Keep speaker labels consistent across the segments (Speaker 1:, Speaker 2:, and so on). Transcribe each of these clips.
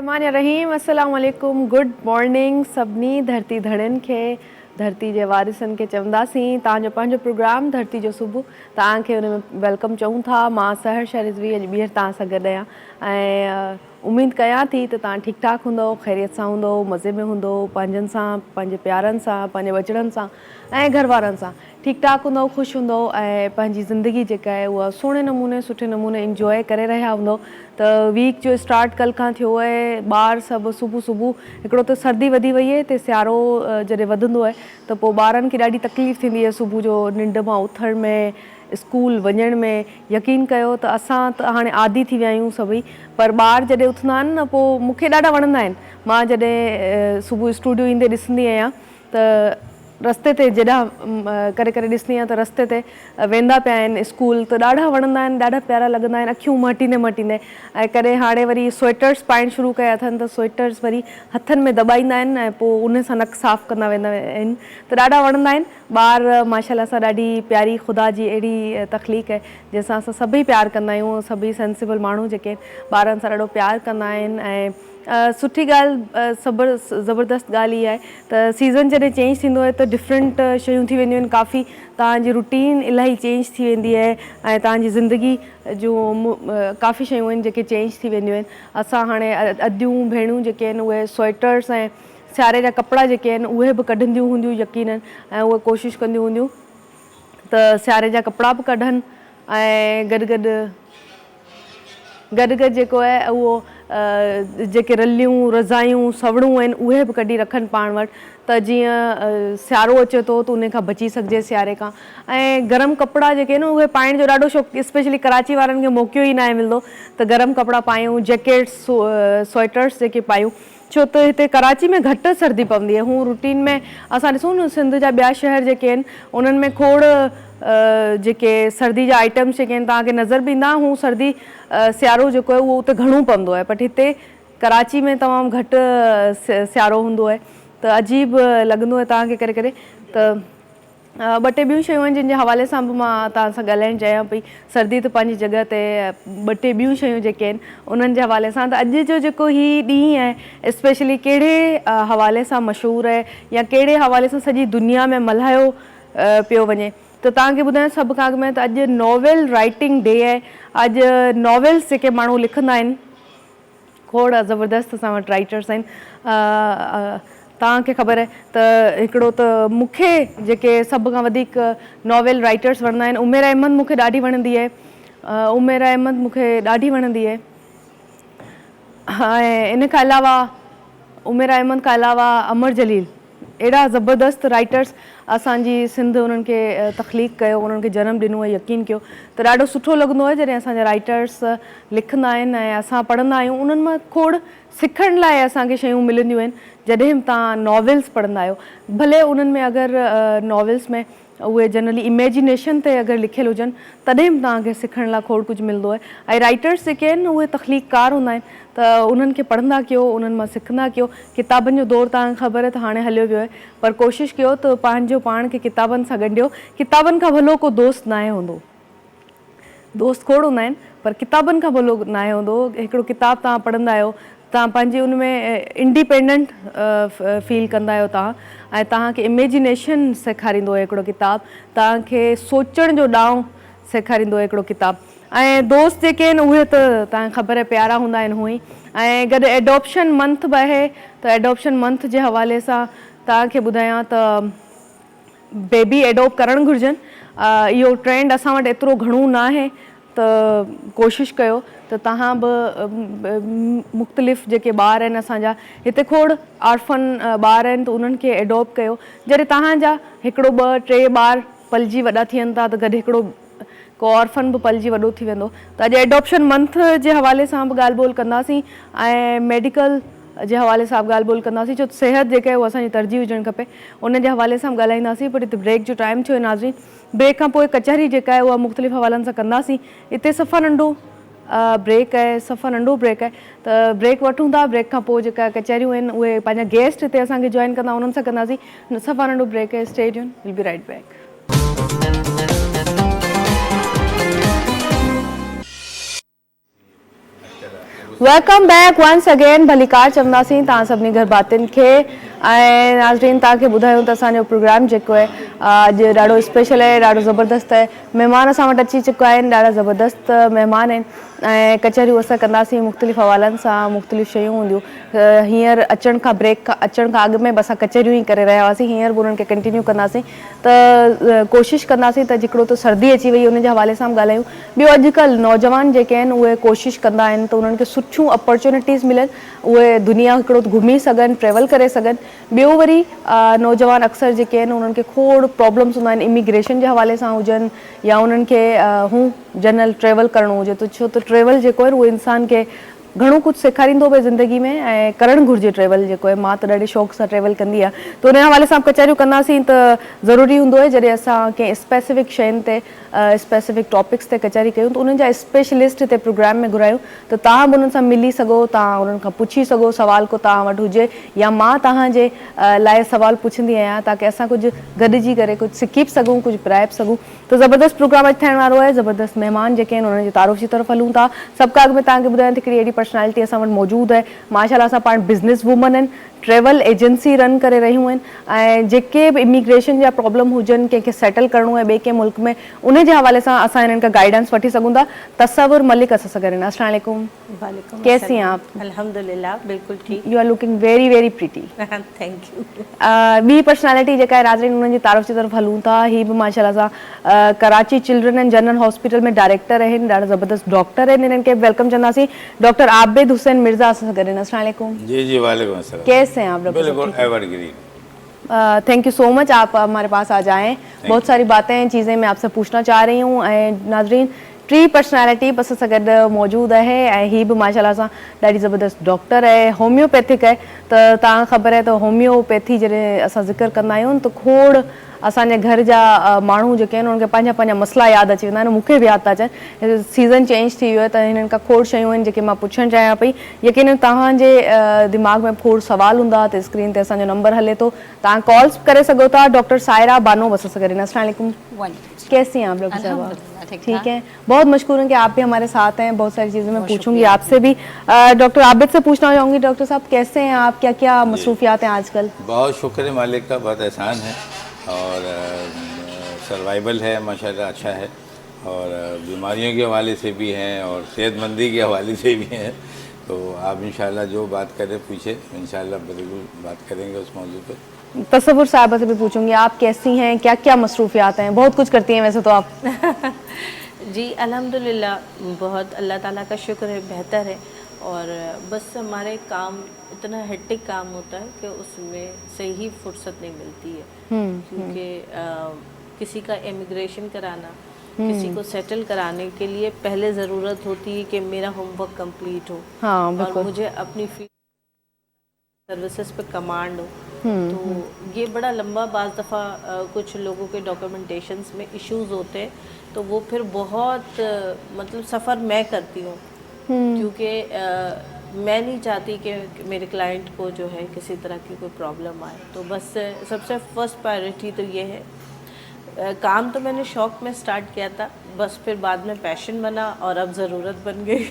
Speaker 1: रहमान रहीम अस्सलाम वालेकुम good morning सभिनी धरती धड़नि खे धरती जे वारिसनि खे चवंदासीं तव्हांजो पंहिंजो प्रोग्राम धरती जो सुबुह तव्हांखे हुन में वेलकम चऊं था। मां सहर शह रिज़वी अॼु ॿीहर तव्हां सां गॾु आहियां ऐं उमेद कयां थी त तव्हां ठीकु ठाक हूंदो ख़ैरियत सां हूंदो मज़े में हूंदो पंहिंजनि सां पंहिंजे प्यारनि सां पंहिंजे बचड़नि सां ऐं घर वारनि सां ठीकु ठाक हूंदो ख़ुशि हूंदो ऐं पंहिंजी ज़िंदगी जेका आहे उहा सुहिणे नमूने सुठे नमूने इंजॉय करे रहिया हूंदो। त वीक जो स्टार्ट कल्ह खां थियो आहे। ॿार सभु सुबुह हिकिड़ो त सर्दी वधी वई आहे त सियारो जॾहिं वधंदो आहे त पोइ ॿारनि खे ॾाढी तकलीफ़ थींदी आहे सुबुह जो निंड मां उथण में स्कूल वञण में। यकीन कयो त असां त हाणे आदी थी विया आहियूं सभई पर ॿार जॾहिं उथंदा आहिनि न पोइ मूंखे ॾाढा वणंदा आहिनि। मां जॾहिं सुबुह स्टूडियो ईंदे ॾिसंदी आहियां त रस्ते ते जॾहिं करे ॾिसंदी आहियां त रस्ते ते वेंदा पिया आहिनि स्कूल त ॾाढा वणंदा आहिनि ॾाढा प्यारा लॻंदा आहिनि अखियूं मटींदे ऐं कॾहिं हाणे वरी स्वेटर्स पाइणु शुरू कया अथनि त स्वेटर्स वरी हथनि में दॿाईंदा आहिनि ऐं पोइ उन सां नक साफ़ु कंदा वेंदा आहिनि त ॾाढा वणंदा आहिनि ॿार माशाल्लाह सां। ॾाढी प्यारी ख़ुदा जी अहिड़ी तख़लीक़ आहे जंहिंसां असां सभई प्यारु कंदा आहियूं। सभई सेंसिबल माण्हू जेके ॿारनि सां ॾाढो प्यारु कंदा आहिनि ऐं सुठी ॻाल्हि ज़बरदस्त ॻाल्हि इहा आहे त सीज़न जॾहिं चेंज थींदो आहे त डिफरेंट शयूं थी वेंदियूं आहिनि। काफ़ी तव्हांजी रूटीन इलाही चेंज थी वेंदी आहे ऐं तव्हांजी ज़िंदगी जूं काफ़ी शयूं आहिनि जेके चेंज थी वेंदियूं आहिनि। असां हाणे अदियूं भेणूं जेके आहिनि उहे स्वेटर्स ऐं सियारे जा कपिड़ा जेके आहिनि उहे बि कढंदियूं हूंदियूं यकीननि ऐं उहे कोशिशि कंदियूं हूंदियूं त सियारे जा कपिड़ा बि कढनि ऐं गॾु जेको आहे उहो जेके रलियूं रज़ायूं सवड़ूं आहिनि उहे बि कढी रखनि पाण वटि त जीअं सियारो अचे थो त उन खां बची सघिजे सियारे खां। ऐं गरम कपिड़ा जेके आहिनि उहे पाइण जो ॾाढो शौक़ु स्पेशली कराची वारनि खे मौक़ो ई न मिलंदो त गरम कपिड़ा पायूं जैकेट्स स्वेटर्स जेके पायूं छो त हिते कराची में घटि सर्दी पवंदी आहे। हू रूटीन में असां ॾिसूं न सिंध जा ॿिया शहर जेके आहिनि उन्हनि में खोड़ जेके सर्दी जा आइटम्स जेके आहिनि तव्हांखे नज़र बि ईंदा। हू सर्दी सियारो जेको आहे उहो उते घणो पवंदो आहे बट हिते कराची में तमामु घटि सियारो हूंदो आहे त अजीब लॻंदो आहे तव्हांखे करे त ॿ टे ॿियूं शयूं आहिनि जिन जे हवाले सां बि मां तव्हां सां ॻाल्हाइणु चाहियां पई। सर्दी त पंहिंजी जॻह ते ॿ टे ॿियूं शयूं जेके आहिनि उन्हनि जे हवाले सां त अॼु जो जेको हीउ ॾींहुं आहे स्पेशली कहिड़े हवाले सां मशहूरु आहे या कहिड़े हवाले सां सॼी दुनिया में मल्हायो पियो वञे त तव्हांखे ॿुधायां सभु खां अॻु में त अॼु नॉवेल राइटिंग डे आहे। अॼु नॉवेल्स जेके माण्हू लिखंदा आहिनि खोड़ ज़बरदस्त असां वटि राइटर्स आहिनि। तव्हांखे ख़बर आहे त हिकिड़ो त मूंखे जेके सभ खां वधीक नॉवेल राइटर्स वणंदा आहिनि उमेर अहमद मूंखे ॾाढी वणंदी आहे। उमेर अहमद मूंखे ॾाढी वणंदी आहे ऐं इन खां अलावा उमेर अहमद खां अलावा अमर जलील अहिड़ा ज़बरदस्त राइटर्स असांजी सिंध उन्हनि खे तख़लीक़ कयो उन्हनि खे जनमु ॾिनो आहे। यकीन कयो त ॾाढो सुठो लॻंदो आहे जॾहिं असांजा राइटर्स लिखंदा आहिनि ऐं असां पढ़ंदा आहियूं उन्हनि मां खोड़ सिखण लाइ असांखे शयूं मिलंदियूं आहिनि। जॾहिं बि तव्हां नॉवेल्स पढ़ंदा आहियो भले उन्हनि में अगरि नॉवेल्स में उहे जनरली इमेजिनेशन ते अगरि लिखियलु हुजनि तॾहिं बि तव्हांखे सिखण लाइ खोड़ कुझु मिलंदो आहे। ऐं राइटर्स जेके आहिनि उहे तख़लीक़कार हूंदा आहिनि त उन्हनि खे पढ़ंदा कयो उन्हनि मां सिखंदा कयो। किताबनि जो दौरु तव्हांखे ख़बर आहे त हाणे हलियो वियो आहे पर कोशिशि कयो त पंहिंजो पाण खे किताबनि सां ॻंढियो। किताबनि खां भलो को दोस्त नाहे हूंदो। दोस्त खोड़ हूंदा आहिनि पर किताबनि खां भलो नाहे हूंदो। हिकिड़ो किताबु तव्हां पढ़ंदा आहियो तव्हां पंहिंजी उन में इंडिपेंडेंट फील कंदा आहियो तव्हां ऐं तव्हांखे इमेजिनेशन सेखारींदो आहे हिकिड़ो किताबु। तव्हांखे सोचण जो ॾांहुं सेखारींदो आहे हिकिड़ो किताबु। ऐं दोस्त जेके आहिनि उहे त तव्हांखे ख़बर आहे प्यारा हूंदा आहिनि हूअं ई। ऐं गॾु एडॉप्शन मंथ बि आहे त एडॉप्शन मंथ जे हवाले सां तव्हांखे ॿुधायां त बेबी एडॉप्ट करणु घुरिजनि। इहो ट्रेंड असां वटि एतिरो घणो न आहे त कोशिशि कयो त तव्हां बि मुख़्तलिफ़ जेके ॿार आहिनि असांजा हिते खोड़ ऑर्फन ॿार आहिनि त उन्हनि खे एडॉप्ट कयो। जॾहिं तव्हांजा हिकिड़ो ॿ टे ॿार पलिजी वॾा थियनि था त गॾु हिकिड़ो को ऑर्फन बि पलिजी वॾो थी वेंदो। त अॼु एडॉप्शन मंथ जे हवाले सां बि ॻाल्हि ॿोल कंदासीं ऐं मेडिकल जे हवाले सां बि ॻाल्हि ॿोल कंदासीं छो त सिहत जेका आहे उहा असांजी तरजीह हुजणु खपे उन जे हवाले सां बि ॻाल्हाईंदासीं। पर हिते ब्रेक जो टाइम थियो आहे नाज़रीन। ब्रेक खां पोइ कचहरी जेका आहे उहा मुख़्तलिफ़ हवालनि सां कंदासीं। हिते सफ़ा नंढो ब्रेक आहे सफ़ा नंढो ब्रेक आहे त ब्रेक वठूं था। ब्रेक खां पोइ जेका कचहरियूं आहिनि उहे पंहिंजा गेस्ट हिते असांखे जॉइन कंदा उन्हनि सां कंदासीं। सफ़ा नंढो ब्रेक आहे। Stay tuned will be right back. Welcome back once again भलीकार चवंदासीं तव्हां सभिनी घर बातियुनि खे। ऐं नाज़रीन तव्हांखे ॿुधायूं त असांजो प्रोग्राम जेको आहे अॼु ॾाढो स्पेशल आहे, ॾाढो ज़बरदस्त आहे। महिमान असां वटि अची चुका आहिनि, ॾाढा ज़बरदस्त महिमान आहिनि ऐं कचहरियूं असां कंदासीं मुख़्तलिफ़ हवालनि सां, मुख़्तलिफ़ शयूं हूंदियूं। हींअर अचण खां ब्रेक अचण खां अॻु में बि असां कचहरियूं ई करे रहिया हुआसीं, हींअर बि उन्हनि खे कंटिन्यू कंदासीं। त कोशिशि कंदासीं त हिकिड़ो त सर्दी अची वई उन जे हवाले सां बि ॻाल्हायूं। ॿियो अॼुकल्ह नौजवान जेके आहिनि उहे कोशिशि कंदा आहिनि त उन्हनि खे सुठियूं अपॉर्चुनिटीज़ मिलनि, उहे दुनिया हिकिड़ो घुमी सघनि, ट्रेवल करे सघनि। ॿियो वरी नौजवान अक्सर जेके आहिनि उन्हनि खे खोड़ प्रॉब्लम्स हूंदा आहिनि, इमिग्रेशन जे हवाले सां हुजनि या उन्हनि खे हू जनरल ट्रेवल करिणो हुजे त छो त ट्रेवल जेको आहे उहो इंसान खे घणो कुझु सेखारींदो पए ज़िंदगी में ऐं करणु घुरिजे ट्रेवल जेको आहे। मां त ॾाढे शौक़ सां ट्रेवल कंदी आहियां, त उन हवाले सां कचहरियूं कंदासीं त ज़रूरी हूंदो आहे जॾहिं असां कंहिं स्पेसिफिक शयुनि ते स्पेसिफिक टॉपिक्स ते कचहरी कयूं त उन्हनि जा स्पेशलिस्ट हिते प्रोग्राम में घुरायूं त तव्हां बि उन्हनि सां मिली सघो, तव्हां उन्हनि खां पुछी सघो सवाल को तव्हां वटि हुजे या मां तव्हांजे लाइ सवाल पुछंदी आहियां ताकी असां कुझु गॾिजी करे कुझु सिखी बि सघूं, कुझु पढ़ाए बि सघूं। त ज़बरदस्त प्रोग्राम अॼु थियण वारो आहे। ज़बरदस्त महिमान जेके आहिनि उन्हनि जी तारीफ़ जी तरफ़ हलूं था। सभु खां अॻु में तव्हांखे ॿुधायां थी हिकिड़ी अहिड़ी पर्सनैलिटी असां वटि मौजूदु आहे, माशाल्लाह सां पाण बिज़नेस वूमन आहिनि, ट्रेवल एजेंसी रन करे रहियूं आहिनि ऐं जेके बि इमिग्रेशन जा प्रॉब्लम हुजनि, कंहिंखे सेटल करिणो आहे ॿिए कंहिं मुल्क में, उन जे हवाले सां असां इन्हनि खां गाइडेंस वठी सघूं था। तसव्वुर मलिक असां सां गॾु आहिनि। अस्सलाम वालेकुम।
Speaker 2: वालेकुम
Speaker 1: कैसी हैं आप?
Speaker 2: अल्हम्दुलिल्लाह बिल्कुल ठीक।
Speaker 1: You are looking very very pretty.
Speaker 2: Thank you.
Speaker 1: ॿी पर्सनैलिटी जेका आहे नाज़रीन उन्हनि जी तारीफ़ जी तरफ़ हलूं था। ही बि माशाल्लाह सां Karachi children and general hospital में डायरेक्टर आहिनि, ॾाढा ज़बरदस्त डॉक्टर आहिनि। इन्हनि खे वेलकम चवंदासीं। डॉक्टर आबिद हुसैन मिर्ज़ा असां सां गॾु आहिनि। अस्सलाम वालेकुम।
Speaker 3: जी जी वालेकुम अस्सलाम।
Speaker 1: कैसे हैं आप डॉक्टर?
Speaker 3: बिल्कुल evergreen.
Speaker 1: Thank you so much, आप हमारे पास आ जाएं। बहुत सारी बातें चीज़ें मैं आपसे पूछना चाह रही हूँ। ऐं नाज़रीन टी पर्सनैलिटी बस सां गॾु मौजूदु आहे ऐं ही बि माशाल्लाह सां ॾाढी ज़बरदस्त डॉक्टर आहे, होम्योपैथिक आहे। त तव्हां ख़बर आहे त होम्योपैथी जॾहिं असां ज़िक्र कंदा आहियूं त खोड़ असांजे घर जा माण्हू जेके आहिनि उन्हनि खे पंहिंजा पंहिंजा मसइला यादि अची वेंदा आहिनि। मूंखे बि यादि था अचनि, सीज़न चेंज थी वियो आहे त हिननि खां खोड़ शयूं आहिनि जेके मां पुछणु चाहियां पई। यकीन तव्हांजे दिमाग़ में खोड़ सवाल हूंदा त स्क्रीन ते असांजो नंबर हले थो, तव्हां कॉल्स करे सघो था। डॉक्टर सायरा बानो बस से करें। अस्सलाम वालेकुम। कैसी हैं आप डॉक्टर साहब? ठीक है, बहुत मशहूर हैं कि आप भी हमारे साथ हैं। बहुत सारी चीज़ें मैं पूछूंगी आपसे भी। डॉक्टर आबिद से पूछना चाहूँगी, डॉक्टर साहब कैसे हैं आप, क्या क्या मसरूफियात हैं आजकल?
Speaker 3: बहुत शुक्र मालिक का, बहुत एहसान है और सर्वाइवल है माशाल्लाह, अच्छा है। और बीमारियों के हवाले से भी हैं और सेहतमंदी के हवाले से भी हैं। तो आप इंशाल्लाह जो बात करें पूछे, इंशाल्लाह बिल्कुल बात करेंगे उस मौजू पर।
Speaker 1: तसव्वुर साहबा से भी पूछूंगी, आप कैसी हैं, क्या क्या मसरूफियात हैं? बहुत कुछ करती हैं वैसे तो आप।
Speaker 2: जी अल्हम्दुलिल्लाह, बहुत अल्लाह ताला का शुक्र है, बेहतर है। और बस हमारे काम इतना हेक्टिक काम होता है कि उसमें से ही फुर्सत नहीं मिलती है, क्योंकि किसी का इमिग्रेशन कराना, किसी को सेटल कराने के लिए पहले ज़रूरत होती है कि मेरा होमवर्क कंप्लीट हो।
Speaker 1: हाँ,
Speaker 2: और मुझे अपनी सर्विसेज पे कमांड हो। तो ये बड़ा लंबा, बाज़ दफ़ा कुछ लोगों के डॉक्यूमेंटेशंस में इश्यूज होते हैं, तो वो फिर बहुत मतलब सफ़र मैं करती हूँ, क्योंकि मैं नहीं चाहती कि मेरे क्लाइंट को जो है किसी तरह की कोई प्रॉब्लम आए। तो बस सबसे फर्स्ट प्रायोरिटी तो ये है। काम तो मैंने शौक़ में स्टार्ट किया था, बस फिर बाद में पैशन बना और अब ज़रूरत बन गई।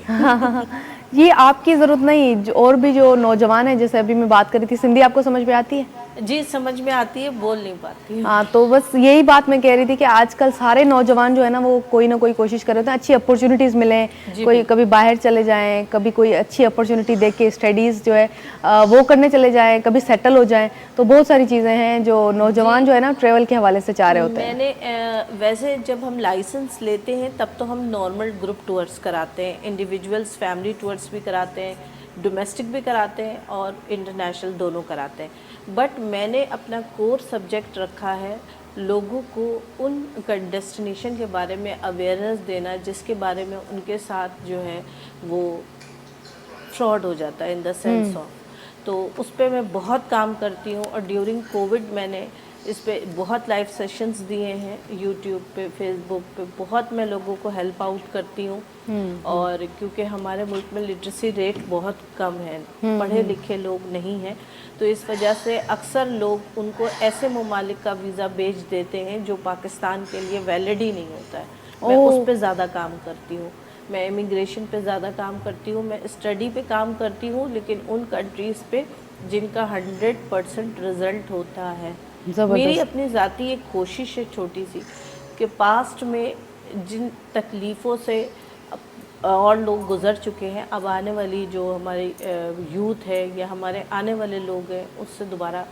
Speaker 1: ये आपकी ज़रूरत नहीं, और भी जो नौजवान है, जैसे अभी मैं बात करी थी, सिंधी आपको समझ में आती है?
Speaker 2: जी समझ में आती है, बोल नहीं पाती।
Speaker 1: हाँ, तो बस यही बात मैं कह रही थी कि आजकल सारे नौजवान जो है ना वो कोई ना कोई कोशिश कर रहे थे अच्छी अपॉर्चुनिटीज़ मिलें, कोई कभी बाहर चले जाएं, कभी कोई अच्छी अपॉर्चुनिटी देख के स्टडीज़ जो है वो करने चले जाएं, कभी सेटल हो जाएं। तो बहुत सारी चीज़ें हैं जो नौजवान जो है ना ट्रेवल के हवाले से चाह रहे होते हैं।
Speaker 2: मैंने वैसे जब हम लाइसेंस लेते हैं तब तो हम नॉर्मल ग्रुप टूर्स कराते हैं, इंडिविजुअल्स फैमिली टूर्स भी कराते हैं, डोमेस्टिक भी कराते हैं और इंटरनेशनल दोनों कराते हैं। बट मैंने अपना कोर सब्जेक्ट रखा है लोगों को उन डेस्टिनेशन के बारे में अवेयरनेस देना जिसके बारे में उनके साथ जो है वो फ्रॉड हो जाता है, इन द सेंस ऑफ। तो उस पर मैं बहुत काम करती हूँ और ड्यूरिंग कोविड मैंने इस पे बहुत लाइव सेशंस दिए हैं, यूट्यूब पे, फेसबुक पे बहुत मैं लोगों को हेल्प आउट करती हूँ। और क्योंकि हमारे मुल्क में लिटरेसी रेट बहुत कम है, पढ़े लिखे लोग नहीं हैं, तो इस वजह से अक्सर लोग उनको ऐसे ममालिक का वीज़ा भेज देते हैं जो पाकिस्तान के लिए वैलिड ही नहीं होता है। मैं उस पर ज़्यादा काम करती हूँ। मैं इमिग्रेशन पे ज़्यादा काम करती हूँ, मैं स्टडी पे काम करती हूँ, लेकिन उन कंट्रीज़ पे जिनका 100% रिज़ल्ट होता है। मेरी अपनी ज़ाती एक कोशिश है छोटी सी कि पास्ट में जिन तकलीफ़ों से और लोग गुज़र चुके हैं, अब आने वाली जो हमारी यूथ है या हमारे आने वाले लोग हैं, उससे दोबारा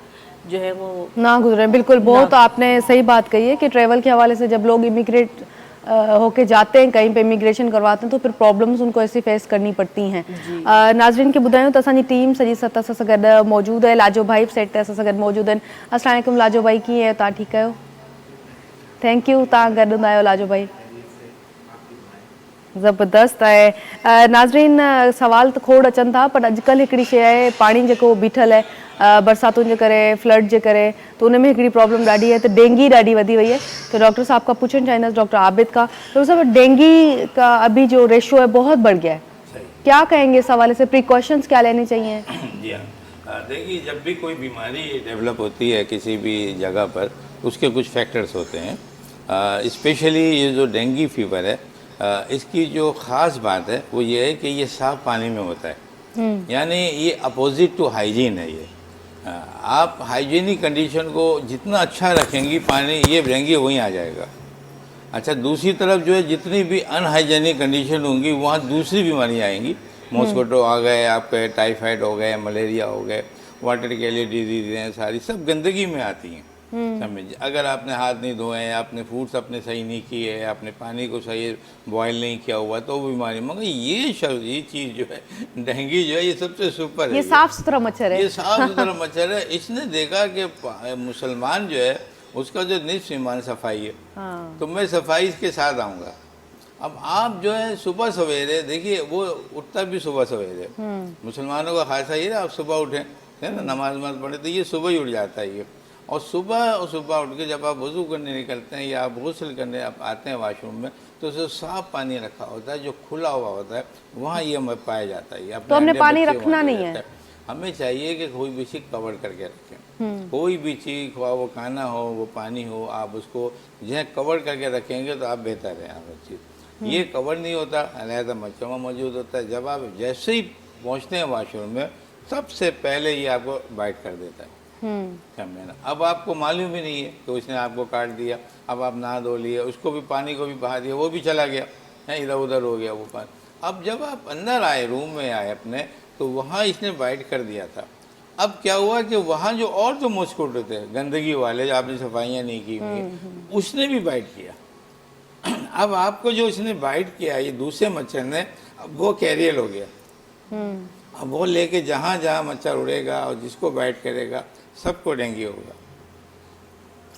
Speaker 2: जो है वो
Speaker 1: ना गुजरे। बिल्कुल, बहुत आपने सही बात कही है कि ट्रैवल के हवाले से जब लोग इमिग्रेट होके जाते हैं, कहीं पे इमिग्रेशन करवाते हैं, तो फिर प्रॉब्लम्स उनको ऐसी फेस करनी पड़ती हैं। नाज़रीन के ॿुधायूं त असांजी टीम सॼी सत असां सां गॾु मौजूदु आहे। लाजो भाई सेट असां सां गॾु मौजूदु आहिनि। अस्सलाम वालेकुम लाजो भाई, कीअं आहियो तव्हां? ठीकु आहियो? थैंक यू, तव्हां गॾु हूंदा आहियो लाजो भाई। ज़बरदस्त आहे। नाज़रीन, सवाल त खोड़ अचनि था, पर अॼुकल्ह हिकिड़ी शइ आहे, पाणी जेको बीठल आहे बरसातुनि जे करे, फ्लड जे करे, तो उनमें हिकिड़ी प्रॉब्लम ॾाढी है, तो डेंगी ॾाढी वधी वई है। तो डॉक्टर साहब का पूछना चाहींदसि, डॉक्टर आबिद का। डॉक्टर साहब, डेंगी का अभी जो रेशो है बहुत बढ़ गया है, क्या कहेंगे इस हवाले से? प्रिकॉशंस क्या लेने चाहिए?
Speaker 3: जी हाँ, देखिए, जब भी कोई बीमारी डेवलप होती है किसी भी जगह पर, उसके कुछ फैक्टर्स होते हैं। स्पेशली ये जो डेंगी फीवर है, इसकी जो ख़ास बात है वो ये है कि ये साफ़ पानी में होता है, यानी ये अपोजिट टू हाइजीन है। ये आप हाइजीनिक कंडीशन को जितना अच्छा रखेंगी, पानी ये डेंगू वहीं आ जाएगा। अच्छा, दूसरी तरफ जो है, जितनी भी अनहाइजीनिक कंडीशन होंगी वहाँ दूसरी बीमारियाँ आएंगी। मॉस्किटो आ गए, आपके टाइफाइड हो गए, मलेरिया हो गए, वाटर कैली डिजीज हैं, सारी सब गंदगी में आती हैं। समझ, अगर आपने हाथ नहीं धोए हैं, आपने फूड्स अपने सही नहीं किए, आपने पानी को सही बॉयल नहीं किया हुआ, तो वो बीमारी। मगर ये चीज़ जो है, डेंगू जो है, ये सबसे सुपर है।
Speaker 1: ये साफ सुथरा मच्छर है,
Speaker 3: ये साफ सुथरा मच्छर है। इसने देखा कि मुसलमान जो है, उसका जो निस्फ ईमान सफाई है, तो मैं सफाई के साथ आऊँगा। अब आप जो है सुबह सवेरे देखिए, वो उठता भी सुबह सवेरे, मुसलमानों का खासा ये आप सुबह उठें, है ना, नमाज नमाज पढ़े, तो ये सुबह ही उठ जाता है ये। और सुबह उठ के जब आप वज़ू करने निकलते हैं या आप गुस्ल करने आप आते हैं वॉशरूम में, तो उसे साफ पानी रखा होता है, जो खुला हुआ होता है, वहाँ ये पाया जाता है।
Speaker 1: तो हमने पानी रखना नहीं है,
Speaker 3: हमें चाहिए कि कोई भी चीज़ कवर करके रखें। कोई भी चीज़, वो खाना हो, वो पानी हो, आप उसको जो कवर करके रखेंगे तो आप बेहतर है। हर चीज़ ये कवर नहीं होता, अलहदा मच्छर मौजूद होता है। जब आप जैसे ही पहुँचते हैं वॉशरूम में, सबसे पहले ये आपको बाइट कर देता है। समझे? अब आपको मालूम ही नहीं है कि उसने आपको काट दिया। अब आप नहा धो लिए, उसको भी, पानी को भी बहा दिया, वो भी चला गया है, इधर उधर हो गया वो पानी। अब जब आप अंदर आए, रूम में आए अपने, तो वहाँ इसने बाइट कर दिया था। अब क्या हुआ कि वहाँ जो और जो मॉस्किटो थे गंदगी वाले, जो आपने सफाइयाँ नहीं की हुई, उसने भी बाइट किया। अब आपको जो इसने बाइट किया, ये दूसरे मच्छर ने, अब वो कैरियर हो गया। अब वो लेके जहाँ जहाँ मच्छर उड़ेगा और जिसको बाइट करेगा, सबको डेंगू होगा।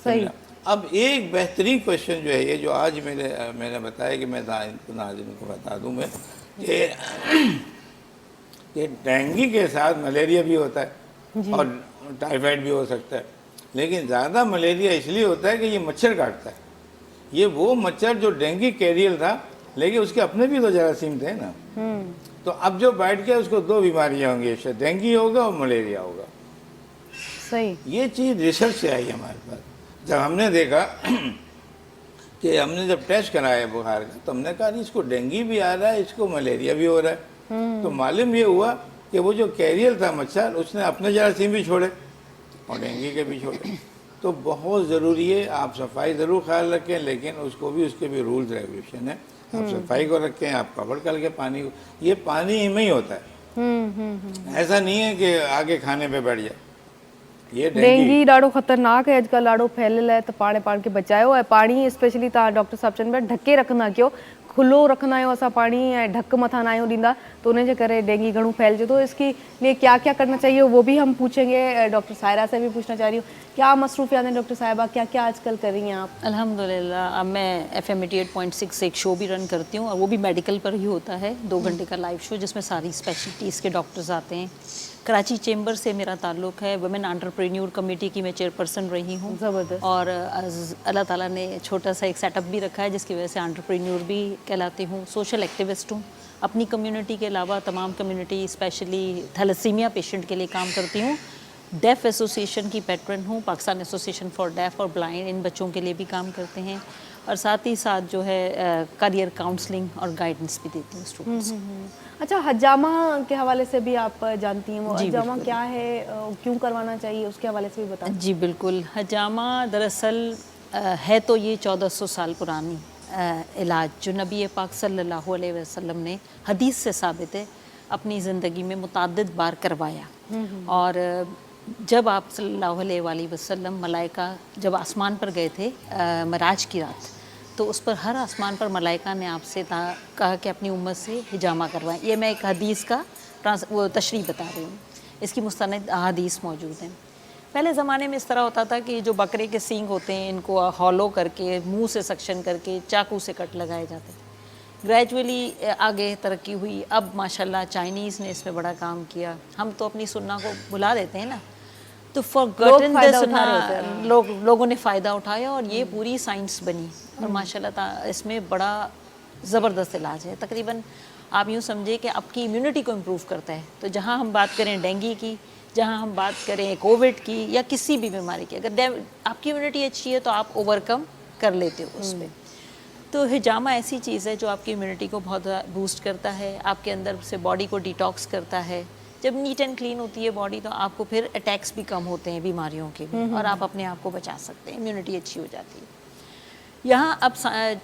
Speaker 1: सही।
Speaker 3: अब एक बेहतरीन क्वेश्चन जो है, ये जो आज मैंने बताया कि मैं नाज़रीन को बता दूं मैं कि डेंगू के साथ मलेरिया भी होता है और टाइफाइड भी हो सकता है, लेकिन ज़्यादा मलेरिया इसलिए होता है कि ये मच्छर काटता है। ये वो मच्छर जो डेंगू कैरियर था, लेकिन उसके अपने भी तो जरासीम थे ना, तो अब जो बाइट किया उसको दो बीमारियाँ होंगी, डेंगू होगा और मलेरिया होगा।
Speaker 1: सही।
Speaker 3: ये चीज़ रिसर्च से आई हमारे पास। जब हमने देखा कि हमने जब टेस्ट कराया बुखार का, तो हमने कहा इसको डेंगू भी आ रहा है, इसको मलेरिया भी हो रहा है। तो मालूम ये हुआ कि वो जो कैरियर था मच्छर, उसने अपने जरासीम भी छोड़े और डेंगू के भी छोड़े। तो बहुत ज़रूरी है, आप सफाई ज़रूर ख्याल रखें, लेकिन उसको भी, उसके भी रूल्स रेगुलेशन है। आप सफाई को रखें, आप कवर करके पानी को, ये पानी में ही होता है, ऐसा नहीं है कि आगे खाने पे बैठ जाए। ये
Speaker 1: डेंगू ॾाढो ख़तरनाक है, अॼुकल्ह ॾाढो फैलियल आहे, त पाण खे बचायो। ऐं पाणी स्पेशली तव्हां डॉक्टर साहब चवनि पिया ढके रखंदा कयो, खुलो रखंदा आहियूं असां पाणी ऐं ढक मथां न आहियूं ॾींदा, तो उनजे करे डेंगू घणो फैलजे थो। इसके लिए क्या क्या करना चाहिए वो भी हम पूछेंगे। डॉक्टर सायरा से भी पूछना चाह रही हूँ, क्या मसरूफियात हैं डॉक्टर साहिबा, क्या क्या आजकल कर रही हैं आप?
Speaker 2: अल्हम्दुलिल्लाह, अब मैं FM 88.6 से एक शो भी रन करती हूँ, और वो भी मेडिकल पर ही होता है, 2 घंटे का लाइव शो, जिसमें सारी स्पेशलिटीज़ के डॉक्टर्स आते हैं। कराची चेंबर से मेरा ताल्लुक़ है, वुमेन एंटरप्रेन्योर कमेटी की मैं चेयरपर्सन रही हूँ।
Speaker 1: ज़बरदस्त।
Speaker 2: और अल्लाह ताला ने छोटा सा एक सेटअप भी रखा है, जिसकी वजह से एंटरप्रेन्योर भी कहलाती हूँ। सोशल एक्टिविस्ट हूँ, अपनी कम्युनिटी के अलावा तमाम कम्युनिटी, स्पेशली थैलेसीमिया पेशेंट के लिए काम करती हूँ।
Speaker 4: डेफ़ एसोसिएशन की पैट्रन हूँ, पाकिस्तान एसोसिएशन फॉर डेफ़ और ब्लाइंड, इन बच्चों के लिए भी काम करते हैं, और साथ ही साथ जो है करियर काउंसलिंग और गाइडेंस भी देती हूँ स्टूडेंट्स को।
Speaker 1: अच्छा, हजामा के हवाले से भी आप जानती हैं, वो
Speaker 4: जी,
Speaker 1: हजामा
Speaker 4: बिल्कुल।
Speaker 1: क्या है, क्यों करवाना चाहिए, उसके हवाले से भी बताएं।
Speaker 4: जी बिल्कुल, हजामा दरअसल है तो ये 1400 साल पुरानी इलाज जो नबी पाक सल्लल्लाहु अलैहि वसल्लम ने हदीस से साबित है अपनी ज़िंदगी में मुतअद्दिद बार करवाया। और जब आप सल्लल्लाहु अलैहि वसल्लम मलाइका जब आसमान पर गए थे मराज की रात, तो उस पर हर आसमान पर मलाइका ने आपसे कहा कि अपनी उम्मत से हिजामा करवाएं। ये मैं एक हदीस का वो तशरीह बता रही हूँ, इसकी मुस्तनद अहादीस मौजूद हैं। पहले ज़माने में इस तरह होता था कि जो बकरे के सींग होते हैं इनको हॉलो करके मुंह से सक्शन करके चाकू से कट लगाए जाते थे। ग्रेजुअली आगे तरक्की हुई, अब माशाल्लाह चाइनीज़ ने इसमें बड़ा काम किया। हम तो अपनी सुन्ना को भुला देते हैं ना, तो फॉरगॉटन द सुन्ना लोगों ने फ़ायदा उठाया और ये पूरी साइंस बनी और माशाल्लाह इसमें बड़ा ज़बरदस्त इलाज है। तकरीबन आप यूँ समझे कि आपकी इम्यूनिटी को इम्प्रूव करता है। तो जहाँ हम बात करें डेंगू की, जहाँ हम बात करें कोविड की या किसी भी बीमारी की, अगर आपकी इम्यूनिटी अच्छी है तो आप ओवरकम कर लेते हो उस पर। तो हिजामा ऐसी चीज़ है जो आपकी इम्यूनिटी को बहुत बूस्ट करता है, आपके अंदर से बॉडी को डिटॉक्स करता है। जब नीट एंड क्लीन होती है बॉडी तो आपको फिर अटैक्स भी कम होते हैं बीमारियों के भी, और आप अपने आप को बचा सकते हैं, इम्यूनिटी अच्छी हो जाती है। यहाँ अब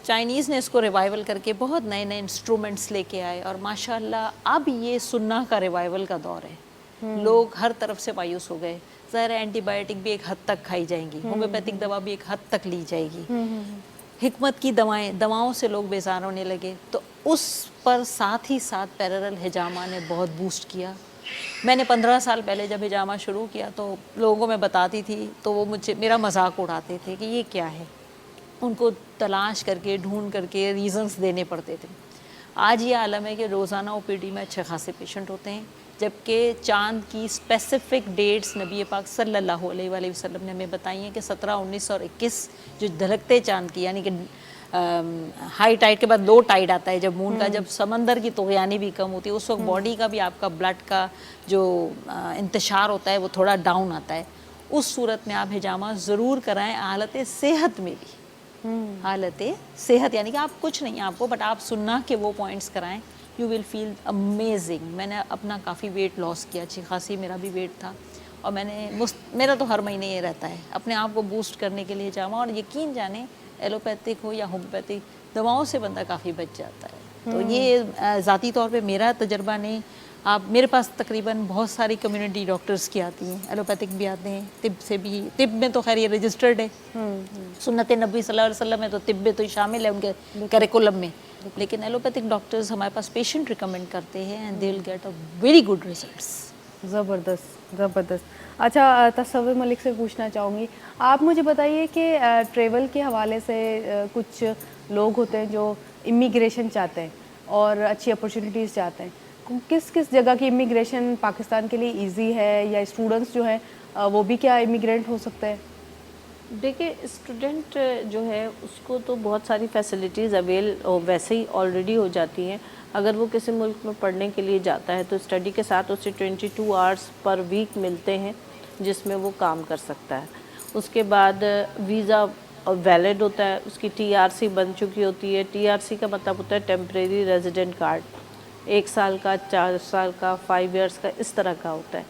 Speaker 4: चाइनीज़ ने इसको रिवाइवल करके बहुत नए नए इंस्ट्रूमेंट्स लेके आए और माशाल्लाह अब ये सुन्ना का रिवाइवल का दौर है। लोग हर तरफ से मायूस हो गए। ज़ाहिर एंटीबायोटिक भी एक हद तक खाई जाएंगी, होम्योपैथिक दवा भी एक हद तक ली जाएगी, हिकमत की दवाओं से लोग बेजार होने लगे। तो उस पर साथ ही साथ पैरेलल हिजामा ने बहुत बूस्ट किया। मैंने 15 साल पहले जब हिजामा शुरू किया तो लोगों को मैं बताती थी तो वो मेरा मजाक उड़ाते थे कि ये क्या है, उनको तलाश करके ढूंढ करके रीज़न्स देने पड़ते थे। आज ये आलम है कि रोज़ाना ओपीडी में अच्छे खासे पेशेंट होते हैं, जबकि चांद की स्पेसिफ़िक डेट्स नबी पाक सल्लल्लाहु अलैहि वसल्लम ने हमें बताई हैं कि 17, 19 और 21 जो धड़कते चांद की, यानी कि हाई टाइड के बाद लो टाइड आता है, जब मून का, जब समंदर की तुग़यानी भी कम होती है, उस वक्त बॉडी का भी आपका ब्लड का जो इंतशार होता है वो थोड़ा डाउन आता है। उस सूरत में आप हिजामा ज़रूर कराएं, हालत सेहत में भी। हालत सेहत यानी कि आप कुछ नहीं आपको, बट आप सुन्ना के वो पॉइंट्स कराएं, यू विल फील अमेजिंग। मैंने अपना काफ़ी वेट लॉस किया, अच्छी खासी मेरा भी वेट था, और मेरा तो हर महीने ये रहता है अपने आप को बूस्ट करने के लिए जामा। और यकीन जाने एलोपैथिक हो या होम्योपैथिक दवाओं से बंदा काफ़ी बच जाता है। तो ये ज़ाती तौर पे मेरा तजर्बा नहीं, आप मेरे पास तकरीबन बहुत सारी कम्युनिटी डॉक्टर्स की आती हैं, एलोपैथिक भी आते हैं, तिब से भी। तिब में तो खैर ये रजिस्टर्ड है, सुन्नत नबी सल्लल्लाहु अलैहि वसल्लम में तो तिब में तो शामिल है उनके करिकुलम में, लेकिन एलोपैथिक डॉक्टर्स हमारे पास पेशेंट रिकमेंड करते हैं and they will get a very good results.
Speaker 1: ज़बरदस्त ज़बरदस्त। अच्छा, तस्वीर मलिक से पूछना चाहूँगी, आप मुझे बताइए कि ट्रेवल के हवाले से कुछ लोग होते हैं जो इमिग्रेशन चाहते हैं और अच्छी अपॉर्चुनिटीज़ चाहते हैं, किस किस जगह की इमिग्रेशन पाकिस्तान के लिए इजी है, या स्टूडेंट्स जो हैं वो भी क्या इमिग्रेंट हो सकते हैं?
Speaker 2: देखिए, स्टूडेंट जो है उसको तो बहुत सारी फैसिलिटीज़ अवेल वैसे ही ऑलरेडी हो जाती हैं। अगर वो किसी मुल्क में पढ़ने के लिए जाता है तो स्टडी के साथ उसे 22 आवर्स पर वीक मिलते हैं जिसमें वो काम कर सकता है। उसके बाद वीज़ा वैलिड होता है, उसकी TRC बन चुकी होती है। TRC का मतलब होता है टेम्परेरी रेजिडेंट कार्ड, 1 साल का, 4 साल का, 5 इयर्स का, इस तरह का होता है।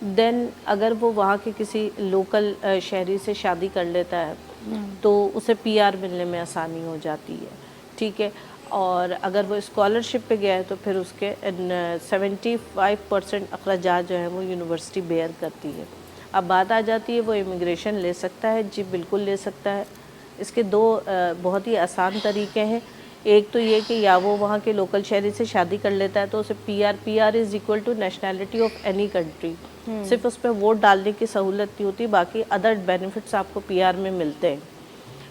Speaker 2: देन अगर वो वहाँ के किसी लोकल शहरी से शादी कर लेता है तो उसे PR मिलने में आसानी हो जाती है, ठीक है। और अगर वो स्कॉलरशिप पे गया है तो फिर उसके 75% अखराजात जो है वो यूनिवर्सिटी बेयर करती है। अब बात आ जाती है वो इमिग्रेशन ले सकता है? जी बिल्कुल ले सकता है। इसके दो बहुत ही आसान तरीके हैं। एक तो ये कि या वो वहाँ के लोकल शहरी से शादी कर लेता है तो उसे PR is equal to nationality of any country, सिर्फ उस पर वोट डालने की सहूलत नहीं होती, बाकी अदर बेनिफिट्स आपको PR में मिलते हैं,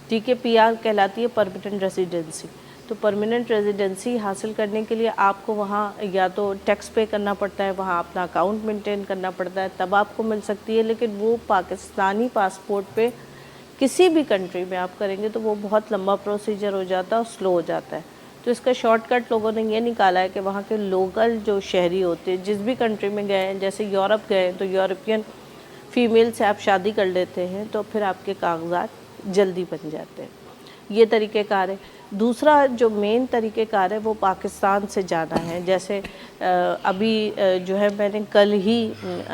Speaker 2: ठीक है। PR कहलाती है परमानेंट रेजिडेंसी। तो परमानेंट रेजिडेंसी हासिल करने के लिए आपको वहाँ या तो टैक्स पे करना पड़ता है, वहाँ अपना अकाउंट मेंटेन करना पड़ता है, तब आपको मिल सकती है। लेकिन वो पाकिस्तानी पासपोर्ट पे किसी भी कंट्री में आप करेंगे तो वो बहुत लंबा प्रोसीजर हो जाता है और स्लो हो जाता है। तो इसका शॉर्टकट लोगों ने ये निकाला है कि वहाँ के लोकल जो शहरी होते हैं जिस भी कंट्री में गए हैं, जैसे यूरोप गए हैं तो यूरोपियन फीमेल से आप शादी कर लेते हैं तो फिर आपके कागजात जल्दी बन जाते हैं, ये तरीक़ेकार है। दूसरा जो मेन तरीक़ेकार है वो पाकिस्तान से जाना है। जैसे अभी जो है मैंने कल ही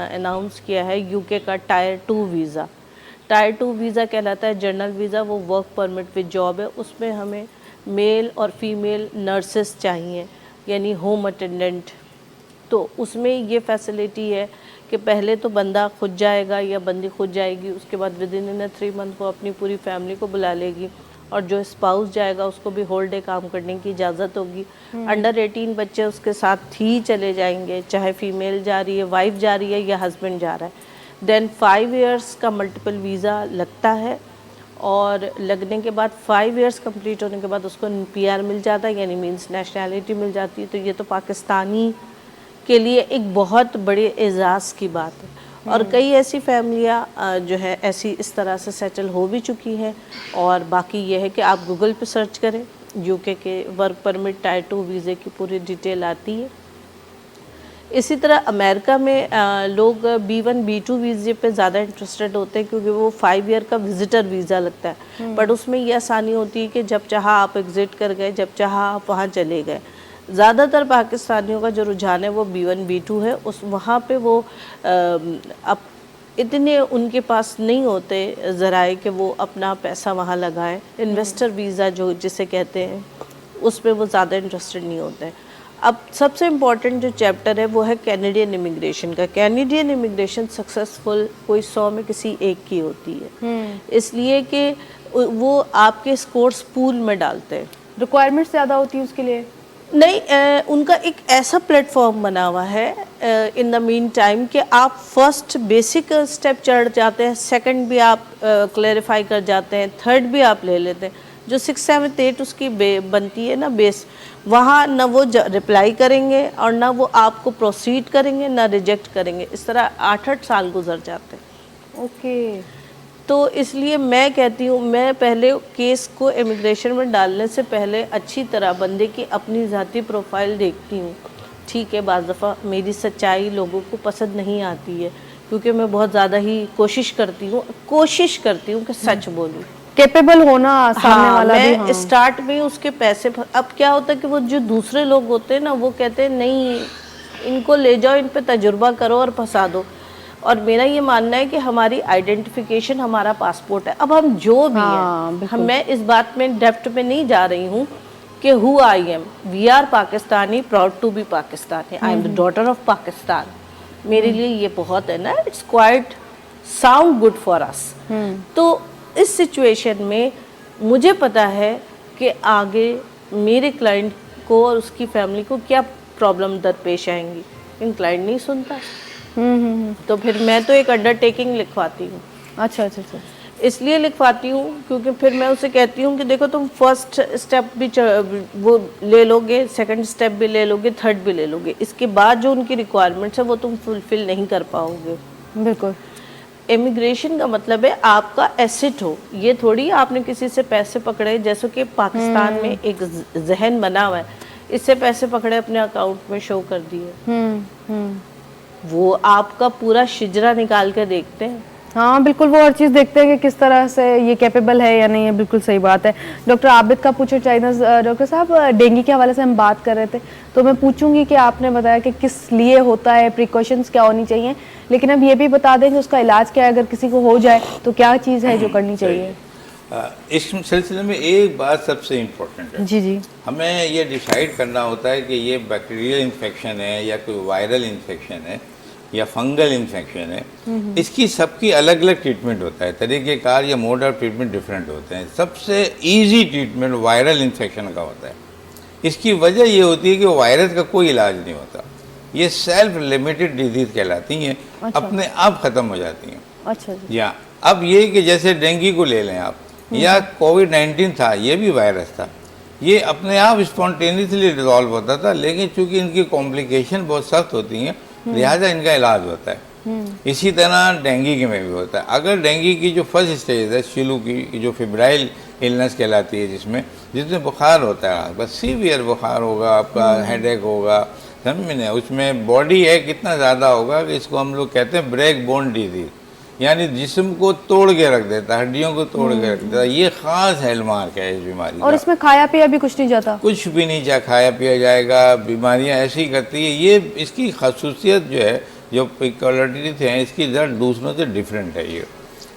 Speaker 2: अनाउंस किया है यूके का टायर 2 वीज़ा। टायर 2 वीज़ा कहलाता है जनरल वीज़ा, वो वर्क परमिट विद जॉब है। उसमें हमें मेल और फीमेल नर्सेस चाहिए, यानी होम अटेंडेंट। तो उसमें ये फैसिलिटी है कि पहले तो बंदा खुद जाएगा या बंदी खुद जाएगी, उसके बाद विद इन 3 मंथ वो अपनी पूरी फैमिली को बुला लेगी, और जो स्पाउस जाएगा उसको भी होल डे काम करने की इजाज़त होगी। अंडर 18 बच्चे उसके साथ ही चले जाएंगे, चाहे फीमेल जा रही है, वाइफ जा रही है या हस्बैंड जा रहा है। देन 5 इयर्स का मल्टीपल वीज़ा लगता है, और लगने के बाद 5 इयर्स कंप्लीट होने के बाद उसको PR मिल जाता है, यानी मीन्स नेशनैलिटी मिल जाती है। तो ये तो पाकिस्तानी के लिए एक बहुत बड़े एजाज़ की बात है। और कई ऐसी फैमिलियाँ जो है ऐसी इस तरह से सेटल हो भी चुकी हैं। और बाकी ये है कि आप गूगल पे सर्च करें, यूके के वर्क परमिट टायर 2 वीज़े की पूरी डिटेल आती है। इसी तरह अमेरिका में लोग B1 B2 वीज़े पे ज़्यादा इंटरेस्टेड होते हैं, क्योंकि वो 5 ईयर का विज़िटर वीज़ा लगता है। बट उसमें ये आसानी होती है कि जब चाहा आप एग्ज़िट कर गए, जब चाहा आप वहाँ चले गए। ज़्यादातर पाकिस्तानियों का जो रुझान है वो B1 B2 है। उस वहाँ पे वो अब इतने उनके पास नहीं होते ज़राए कि वो अपना पैसा वहाँ लगाएं। इन्वेस्टर वीज़ा जो जिसे कहते हैं, उस पे वो ज़्यादा इंटरेस्टेड नहीं होते हैं। अब सबसे इम्पॉर्टेंट जो चैप्टर है वो है कैनेडियन इमिग्रेशन का। कैनेडियन इमिग्रेशन सक्सेसफुल कोई 100 में किसी एक की होती है, इसलिए कि वो आपके स्कोर्स पूल में डालते हैं।
Speaker 1: रिक्वायरमेंट्स ज़्यादा होती है उसके लिए?
Speaker 2: नहीं, उनका एक ऐसा प्लेटफॉर्म बना हुआ है इन द मीन टाइम कि आप फर्स्ट बेसिक स्टेप चढ़ जाते हैं, सेकंड भी आप क्लैरिफाई कर जाते हैं, थर्ड भी आप ले लेते हैं। जो 6, 7, 8 उसकी बनती है ना बेस, वहाँ ना वो रिप्लाई करेंगे और ना वो आपको प्रोसीड करेंगे, ना रिजेक्ट करेंगे। इस तरह 8-8 साल गुजर जाते हैं।
Speaker 1: ओके।
Speaker 2: तो इसलिए मैं कहती हूँ, मैं पहले केस को इमिग्रेशन में डालने से पहले अच्छी तरह बंदे की अपनी ज़ाती प्रोफाइल देखती हूँ। ठीक है, बाज़ दफ़ा मेरी सच्चाई लोगों को पसंद नहीं आती है, क्योंकि मैं बहुत ज़्यादा ही कोशिश करती हूँ कि सच बोलूँ,
Speaker 1: कैपेबल होना सामने वाला भी।
Speaker 2: मैं स्टार्ट में उसके पैसे अब क्या होता है कि वो जो दूसरे लोग होते हैं ना, वो कहते हैं नहीं इनको ले जाओ, इन पे तजुर्बा करो और फंसा दो। और मेरा ये मानना है कि हमारी आइडेंटिफिकेशन हमारा पासपोर्ट है। अब हम जो भी हैं, मैं इस बात में डेप्थ में नहीं जा रही हूँ कि who I am, we are Pakistani, proud to be Pakistani, I am the daughter of Pakistan. मेरे लिए ये बहुत है ना, it's quite sound good for us. तो इस सिचुएशन में मुझे पता है कि आगे मेरे क्लाइंट को और उसकी फैमिली को क्या प्रॉब्लम दरपेश आएंगी। लेकिन क्लाइंट नहीं सुनता, तो फिर मैं तो एक अंडरटेकिंग लिखवाती हूँ।
Speaker 1: अच्छा।
Speaker 2: इसलिए लिखवाती हूँ क्योंकि फिर मैं उसे कहती हूँ कि देखो तुम फर्स्ट स्टेप भी वो ले लोगे, सेकंड स्टेप भी ले लोगे, थर्ड भी ले लोगे, इसके बाद जो उनकी रिक्वायरमेंट्स है वो तुम फुलफिल नहीं कर पाओगे।
Speaker 1: बिल्कुल।
Speaker 2: इमिग्रेशन का मतलब है आपका एसेट हो, ये थोड़ी आपने किसी से पैसे पकड़े, जैसे कि पाकिस्तान में एक जहन बना हुआ है, इससे पैसे पकड़े अपने अकाउंट में शो कर दिए। वो आपका पूरा शिजरा निकाल के देखते हैं।
Speaker 1: हाँ बिल्कुल, वो हर चीज़ देखते हैं कि किस तरह से ये कैपेबल है या नहीं है। बिल्कुल सही बात है। डॉक्टर आबिद का पूछना चाहिए। डॉक्टर साहब, डेंगू के हवाले से हम बात कर रहे थे, तो मैं पूछूंगी कि आपने बताया कि किस लिए होता है, प्रिकॉशंस क्या होनी चाहिए, लेकिन अब ये भी बता दें कि उसका इलाज क्या है, अगर किसी को हो जाए तो क्या चीज़ है जो करनी चाहिए।
Speaker 3: इस सिलसिले में एक बात सबसे इम्पोर्टेंट है।
Speaker 1: जी।
Speaker 3: हमें ये डिसाइड करना होता है कि ये बैक्टीरियल इन्फेक्शन है या कोई वायरल इन्फेक्शन है या फंगल इन्फेक्शन है। इसकी सबकी अलग अलग ट्रीटमेंट होता है, तरीक़ेकार या मोड ऑफ ट्रीटमेंट डिफरेंट होते हैं। सबसे ईजी ट्रीटमेंट वायरल इन्फेक्शन का होता है। इसकी वजह ये होती है कि वायरस का कोई इलाज नहीं होता, ये सेल्फ लिमिटेड डिजीज़ कहलाती हैं। अच्छा। अपने आप ख़त्म हो जाती हैं।
Speaker 1: अच्छा जी।
Speaker 3: या अब ये कि जैसे डेंगू को ले लें आप, या कोविड-19 था, ये भी वायरस था, ये अपने आप स्पॉन्टेनियसली डिजॉल्व होता था, लेकिन चूंकि इनकी कॉम्प्लिकेशन बहुत सख्त होती हैं, लिहाजा इनका इलाज होता है। इसी तरह डेंगू के में भी होता है। अगर डेंगू की जो फर्स्ट स्टेज है, शुरू की जो फिब्राइल इलनेस कहलाती है, जिसमें बुखार होता है, बस सीवियर बुखार होगा, आपका हेडेक होगा, समझ में नहीं, उसमें बॉडी है कितना ज़्यादा होगा कि इसको हम लोग कहते हैं ब्रेक बोन डिजीज़, यानी जिस्म को तोड़ के रख देता है, हड्डियों को तोड़ के रख देता है। ये ख़ास हेलमार्क है इस बीमारी
Speaker 1: और
Speaker 3: का।
Speaker 1: इसमें खाया पिया भी कुछ नहीं जाता?
Speaker 3: कुछ भी नहीं खाया पिया जाएगा, बीमारियां ऐसी करती है। ये इसकी खसूसियत जो है, जो क्वालिटीज हैं इसकी ज़रा दूसरों से डिफरेंट है।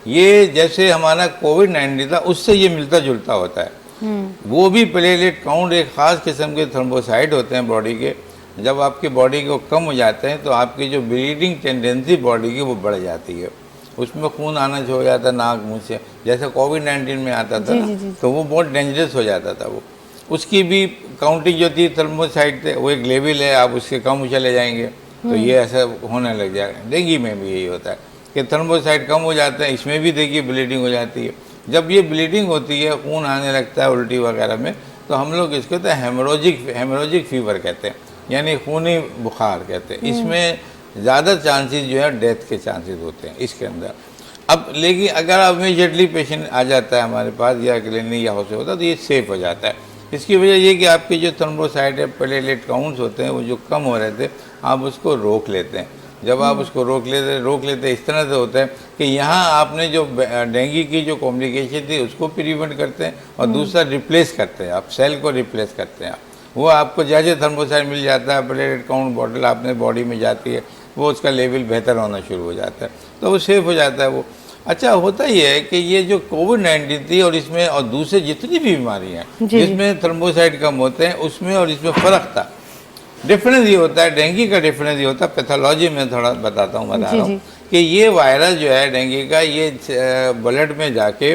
Speaker 3: ये जैसे हमारा कोविड-19 था उससे ये मिलता जुलता होता है। वो भी प्लेटलेट काउंट एक ख़ास किस्म के थ्रोम्बोसाइट होते हैं बॉडी के। जब आपकी बॉडी को कम हो जाते हैं तो आपकी जो ब्लीडिंग टेंडेंसी बॉडी की वो बढ़ जाती है, उसमें खून आना शुरू हो जाता है नाक मुंह से, जैसे कोविड-19 में आता था ना, तो वो बहुत डेंजरस हो जाता था। वो उसकी भी काउंटिंग जो थी थर्मोसाइट थे, वो एक लेवल है, आप उसके कम चले जाएंगे तो ये ऐसा होने लग जाएगा। डेंगू में भी यही होता है कि थर्मोसाइट कम हो जाते हैं, इसमें भी देखिए ब्लीडिंग हो जाती है। जब ये ब्लीडिंग होती है, खून आने लगता है उल्टी वगैरह में, तो हम लोग इसको कहते हैं हेमोरेजिक फीवर कहते हैं, यानी खूनी बुखार कहते हैं। इसमें ज़्यादा चांसेस जो है डेथ के चांसेस होते हैं इसके अंदर। अब लेकिन अगर अब इमीडिएटली पेशेंट आ जाता है हमारे पास या क्लिनिक या हाउस होता है तो ये सेफ हो जाता है। इसकी वजह ये कि आपके जो थ्रोम्बोसाइट है, प्लेटलेट काउंट्स होते हैं, वो जो कम हो रहे थे, आप उसको रोक लेते हैं। जब आप उसको रोक लेते इस तरह से होता है कि यहाँ आपने जो डेंगू की जो कॉम्प्लिकेशन थी उसको प्रिवेंट करते हैं और दूसरा रिप्लेस करते हैं, आप सेल को रिप्लेस करते हैं। वो आपको जैसे थर्मोसाइट मिल जाता है, प्लेटलेट काउंट बॉटल आपने बॉडी में जाती है, वो उसका लेवल बेहतर होना शुरू हो जाता है, तो वो सेफ हो जाता है वो। अच्छा होता ही है कि ये जो कोविड-19 थी और इसमें और दूसरे जितनी भी बीमारियाँ हैं जिसमें थर्मोसाइट कम होते हैं उसमें और इसमें फ़र्क था। डिफरेंस ये होता है, डेंगू का डिफरेंस ये होता है, पैथोलॉजी में थोड़ा बता रहा हूँ कि ये वायरस जो है डेंगू का, ये ब्लड में जाके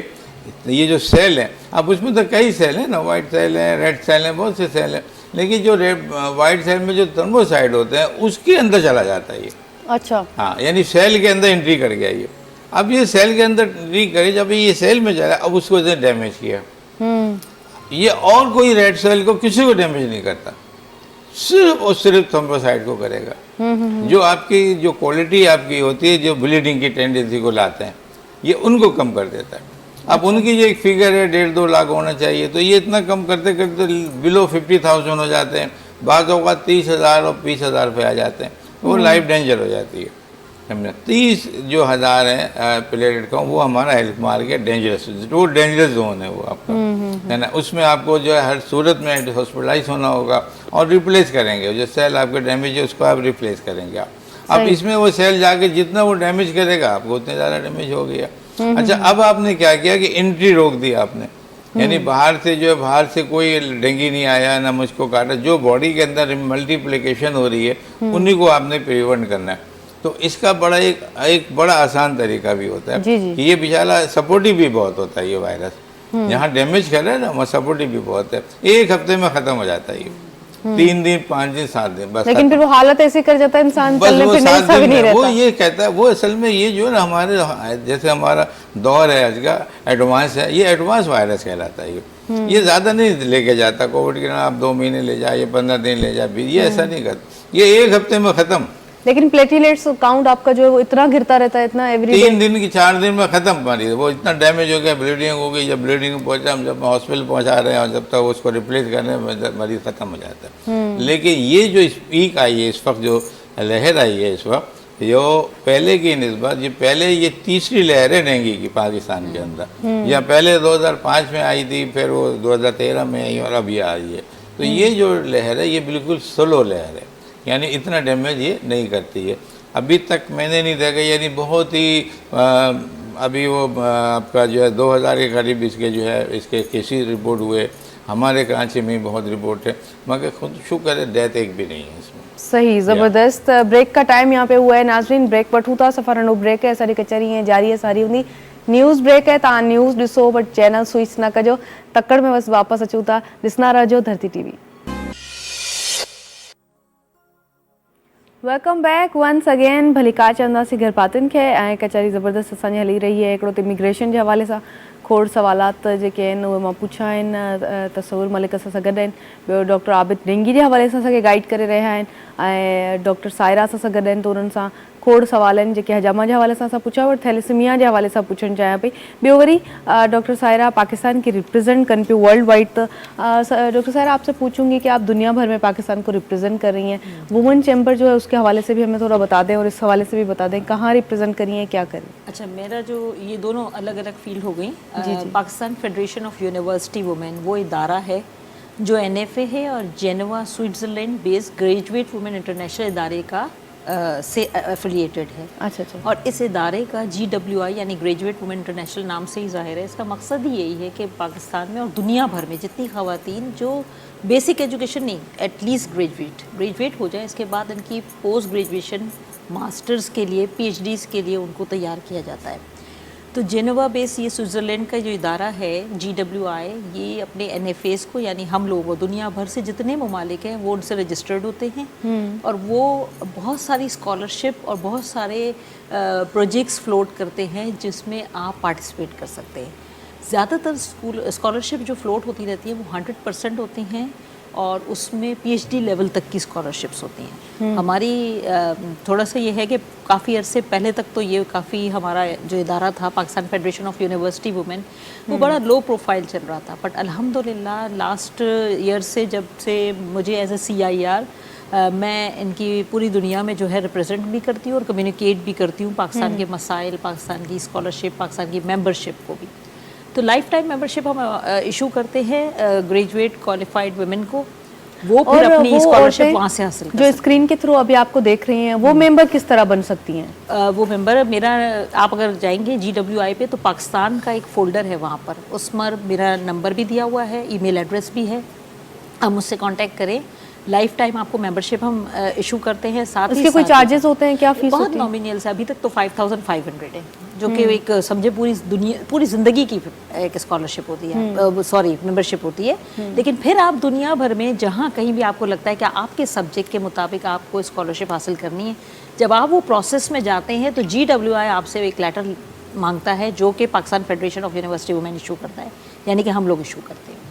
Speaker 3: ये जो सेल है, अब उसमें तो कई सेल हैं ना, वाइट सेल हैं, रेड सेल हैं, बहुत से सेल हैं, लेकिन जो वाइट सेल में जो थर्मोसाइट होते हैं उसके अंदर चला जाता है ये।
Speaker 1: अच्छा।
Speaker 3: हाँ, यानी सेल के अंदर एंट्री कर गया ये। अब ये सेल के अंदर एंट्री करे, जब ये सेल में चला, अब उसको डैमेज किया। ये और कोई रेड सेल को किसी को डैमेज नहीं करता, सिर्फ और सिर्फ थर्मोसाइट को करेगा। जो आपकी जो क्वालिटी आपकी होती है, जो ब्लीडिंग की टेंडेंसी को लाते हैं, ये उनको कम कर देता है। अब उनकी जो एक फिगर है 1.5-2 लाख होना चाहिए, तो ये इतना कम करते करते बिलो 50,000 हो जाते हैं, बाज़ औक़ात 30,000 और 20,000 पे आ जाते हैं, वो लाइफ डेंजर हो जाती है। हमने 30 जो हज़ार है प्लेटलेट का, वो हमारा हेल्थ मार्क है, डेंजरस, वो डेंजरस जोन है वो आपका, है ना। उसमें आपको जो है हर सूरत में हॉस्पिटलाइज होना होगा और रिप्लेस करेंगे, जो सेल आपके डैमेज है उसको आप रिप्लेस करेंगे आप। अब इसमें वो सेल जाके जितना वो डैमेज करेगा आपको उतने ज़्यादा डैमेज हो गया। अच्छा, अब आपने क्या किया कि एंट्री रोक दी आपने, यानी बाहर से जो है, बाहर से कोई डेंगू नहीं आया ना मुझको काटा, जो बॉडी के अंदर मल्टीप्लिकेशन हो रही है उन्हीं को आपने प्रिवेंट करना है। तो इसका बड़ा एक बड़ा आसान तरीका भी होता है कि ये बेचारा सपोर्टिव भी बहुत होता है ये वायरस, यहाँ डैमेज कर रहा है ना, वहाँ सपोर्टिव भी बहुत है। एक हफ्ते में ख़त्म हो जाता है ये, 3 दिन 5 दिन 7 दिन बस।
Speaker 1: लेकिन फिर वो हालत ऐसी कर जाता है इंसान, चलने फिरने का भी नहीं रहता।
Speaker 3: वो ये कहता है, वो असल में ये जो है ना, हमारे जैसे हमारा दौर है आज का एडवांस है, ये एडवांस वायरस कहलाता है ये ज़्यादा नहीं लेके जाता। कोविड के ना आप 2 महीने ले जाए, 15 दिन ले जाए, ये ऐसा नहीं करता, ये एक हफ्ते में ख़त्म।
Speaker 1: लेकिन प्लेटलेट्स काउंट आपका जो है वो इतना गिरता रहता है, इतना एवरी
Speaker 3: 3 दिन की 4 दिन में ख़त्म मरीज, वो इतना डैमेज हो गया, ब्लीडिंग हो गई। जब ब्लीडिंग पहुंचा, हम जब हॉस्पिटल पहुंचा रहे हैं और जब तक उसको रिप्लेस कर रहे हैं, मरीज ख़त्म हो जाता है। लेकिन ये जो स्पीक आई है इस वक्त, जो लहर आई है इस वक्त, जो पहले की निस्बत, ये पहले ये तीसरी लहर है डेंगू की पाकिस्तान के अंदर। या पहले 2005 में आई थी, फिर वो 2013 में आई और अब ये आ रही है। तो ये जो लहर है ये बिल्कुल स्लो लहर है, यानी इतना डैमेज ये नहीं करती है। अभी तक मैंने नहीं देखा, यानी बहुत ही अभी वो आपका जो है 2000 के करीब इसके जो है इसके केसेस रिपोर्ट हुए, हमारे कराची में बहुत रिपोर्ट है, मगर खुद शुक्र है डेथ एक भी नहीं है इसमें।
Speaker 1: सही, ज़बरदस्त। ब्रेक का टाइम यहाँ पे हुआ है नाज़रीन, ब्रेक पर था सफ़र ब्रेक है, सारी कचहरी है जारी है सारी हुंदी। न्यूज़ ब्रेक है, तव्हां न्यूज़ ॾिसो बट चैनल स्विच न कजो, तकड़ में बस वापस अचूं था, ॾिसंदा रहिजो Dharti TV. Welcome back once again. भली का चवंदासीं घर पातियुनि खे, ऐं कचहरी ज़बरदस्त असांजी हली रही है। हिकिड़ो त इमिग्रेशन जे हवाले सां खोड़ सवालात जेके आहिनि उहे मां पुछा आहिनि, तसवुर मलिक सां गॾु आहिनि, ॿियो डॉक्टर आबिद डेंगी जे हवाले सां असांखे गाइड करे रहिया आहिनि, ऐं डॉक्टर सायरा सां गॾु आहिनि, त उन्हनि सां खोड़ सवाल आहिनि जेके हजामा जे हवाले सां असां पुछा और थैलेसीमिया जे हवाले सां पुछणु चाहियां पई। ॿियो वरी डॉक्टर सायरा पाकिस्तान की रिप्रेजेंट कनि पियूं वर्ल्ड वाइड, तो डॉक्टर सायरा आपसे पूछूंगी कि आप दुनिया भर में पाकिस्तान को रिप्रेजेंट कर रही हैं, वुमेन चैम्बर जो है उसके हवाले से भी हमें थोड़ा बता दें और इस हवाले से भी बता दें कहाँ रिप्रेजेंट करी हैं, क्या करें।
Speaker 4: अच्छा, मेरा जो ये दोनों अलग अलग फील्ड हो गई। Pakistan federation of university women वो इदारा है जो NFA है और Geneva Switzerland based graduate women international इदारे का से एफिलिएटेड है।
Speaker 1: अच्छा अच्छा।
Speaker 4: और इस इदारे का GWI यानी ग्रेजुएट वुमेन इंटरनेशनल नाम से ही ज़ाहिर है। इसका मकसद ही यही है कि पाकिस्तान में और दुनिया भर में जितनी ख़वातीन जो बेसिक एजुकेशन नहीं, एटलीस्ट ग्रेजुएट हो जाए, इसके बाद इनकी पोस्ट ग्रेजुएशन मास्टर्स के लिए, PhDs के लिए उनको तैयार किया जाता है। तो जेनेवा बेस ये स्विट्ज़रलैंड का जो इदारा है GWI, ये अपने NFAs को यानी हम लोग दुनिया भर से जितने ममालिक हैं वो उनसे रजिस्टर्ड होते हैं और वो बहुत सारी स्कॉलरशिप और बहुत सारे प्रोजेक्ट्स फ्लोट करते हैं जिसमें आप पार्टिसिपेट कर सकते हैं। ज़्यादातर स्कॉलरशिप जो फ्लोट होती रहती है वो 100% होती हैं और उसमें PhD लेवल तक की स्कॉलरशिप्स होती हैं। हमारी थोड़ा सा ये है कि काफ़ी अरसे पहले तक तो ये काफ़ी हमारा जो इदारा था Pakistan federation of university women वो बड़ा लो प्रोफाइल चल रहा था, बट अल्हम्दुलिल्लाह लास्ट ईयर से जब से मुझे एज ए CIR मैं इनकी पूरी दुनिया में जो है रिप्रेजेंट भी करती हूँ और कम्युनिकेट भी करती हूँ पाकिस्तान के मसाइल, पाकिस्तान की स्कॉलरशिप, पाकिस्तान की मेंबरशिप को भी। तो लाइफ टाइम मेंबरशिप हम इशू करते हैं ग्रेजुएट क्वालिफाइड वुमेन को, वो फिर अपनी स्कॉलरशिप वहाँ से हासिल कर
Speaker 1: जो स्क्रीन के थ्रू अभी आपको देख रही हैं वो मेंबर किस तरह बन सकती हैं?
Speaker 4: वो मेंबर मेरा, आप अगर जाएंगे GWI पे तो पाकिस्तान का एक फ़ोल्डर है, वहाँ पर उसमें मेरा नंबर भी दिया हुआ है, ईमेल एड्रेस भी है, आप मुझसे कांटेक्ट करें। लाइफ टाइम आपको मेंबरशिप हम इशू करते हैं। साथ
Speaker 1: उसके कोई चार्जेस होते हैं क्या? फीस
Speaker 4: बहुत नॉमिनल है, अभी तक तो 5500 है, जो कि एक समझे पूरी ज़िंदगी की एक स्कॉलरशिप होती है, सॉरी मेंबरशिप होती है। लेकिन फिर आप दुनिया भर में जहाँ कहीं भी आपको लगता है कि आपके सब्जेक्ट के मुताबिक आपको स्कॉलरशिप हासिल करनी है, जब आप वो प्रोसेस में जाते हैं तो GWI आपसे एक लेटर मांगता है जो कि Pakistan federation of university women issue करता है, यानी कि हम लोग इशू करते हैं।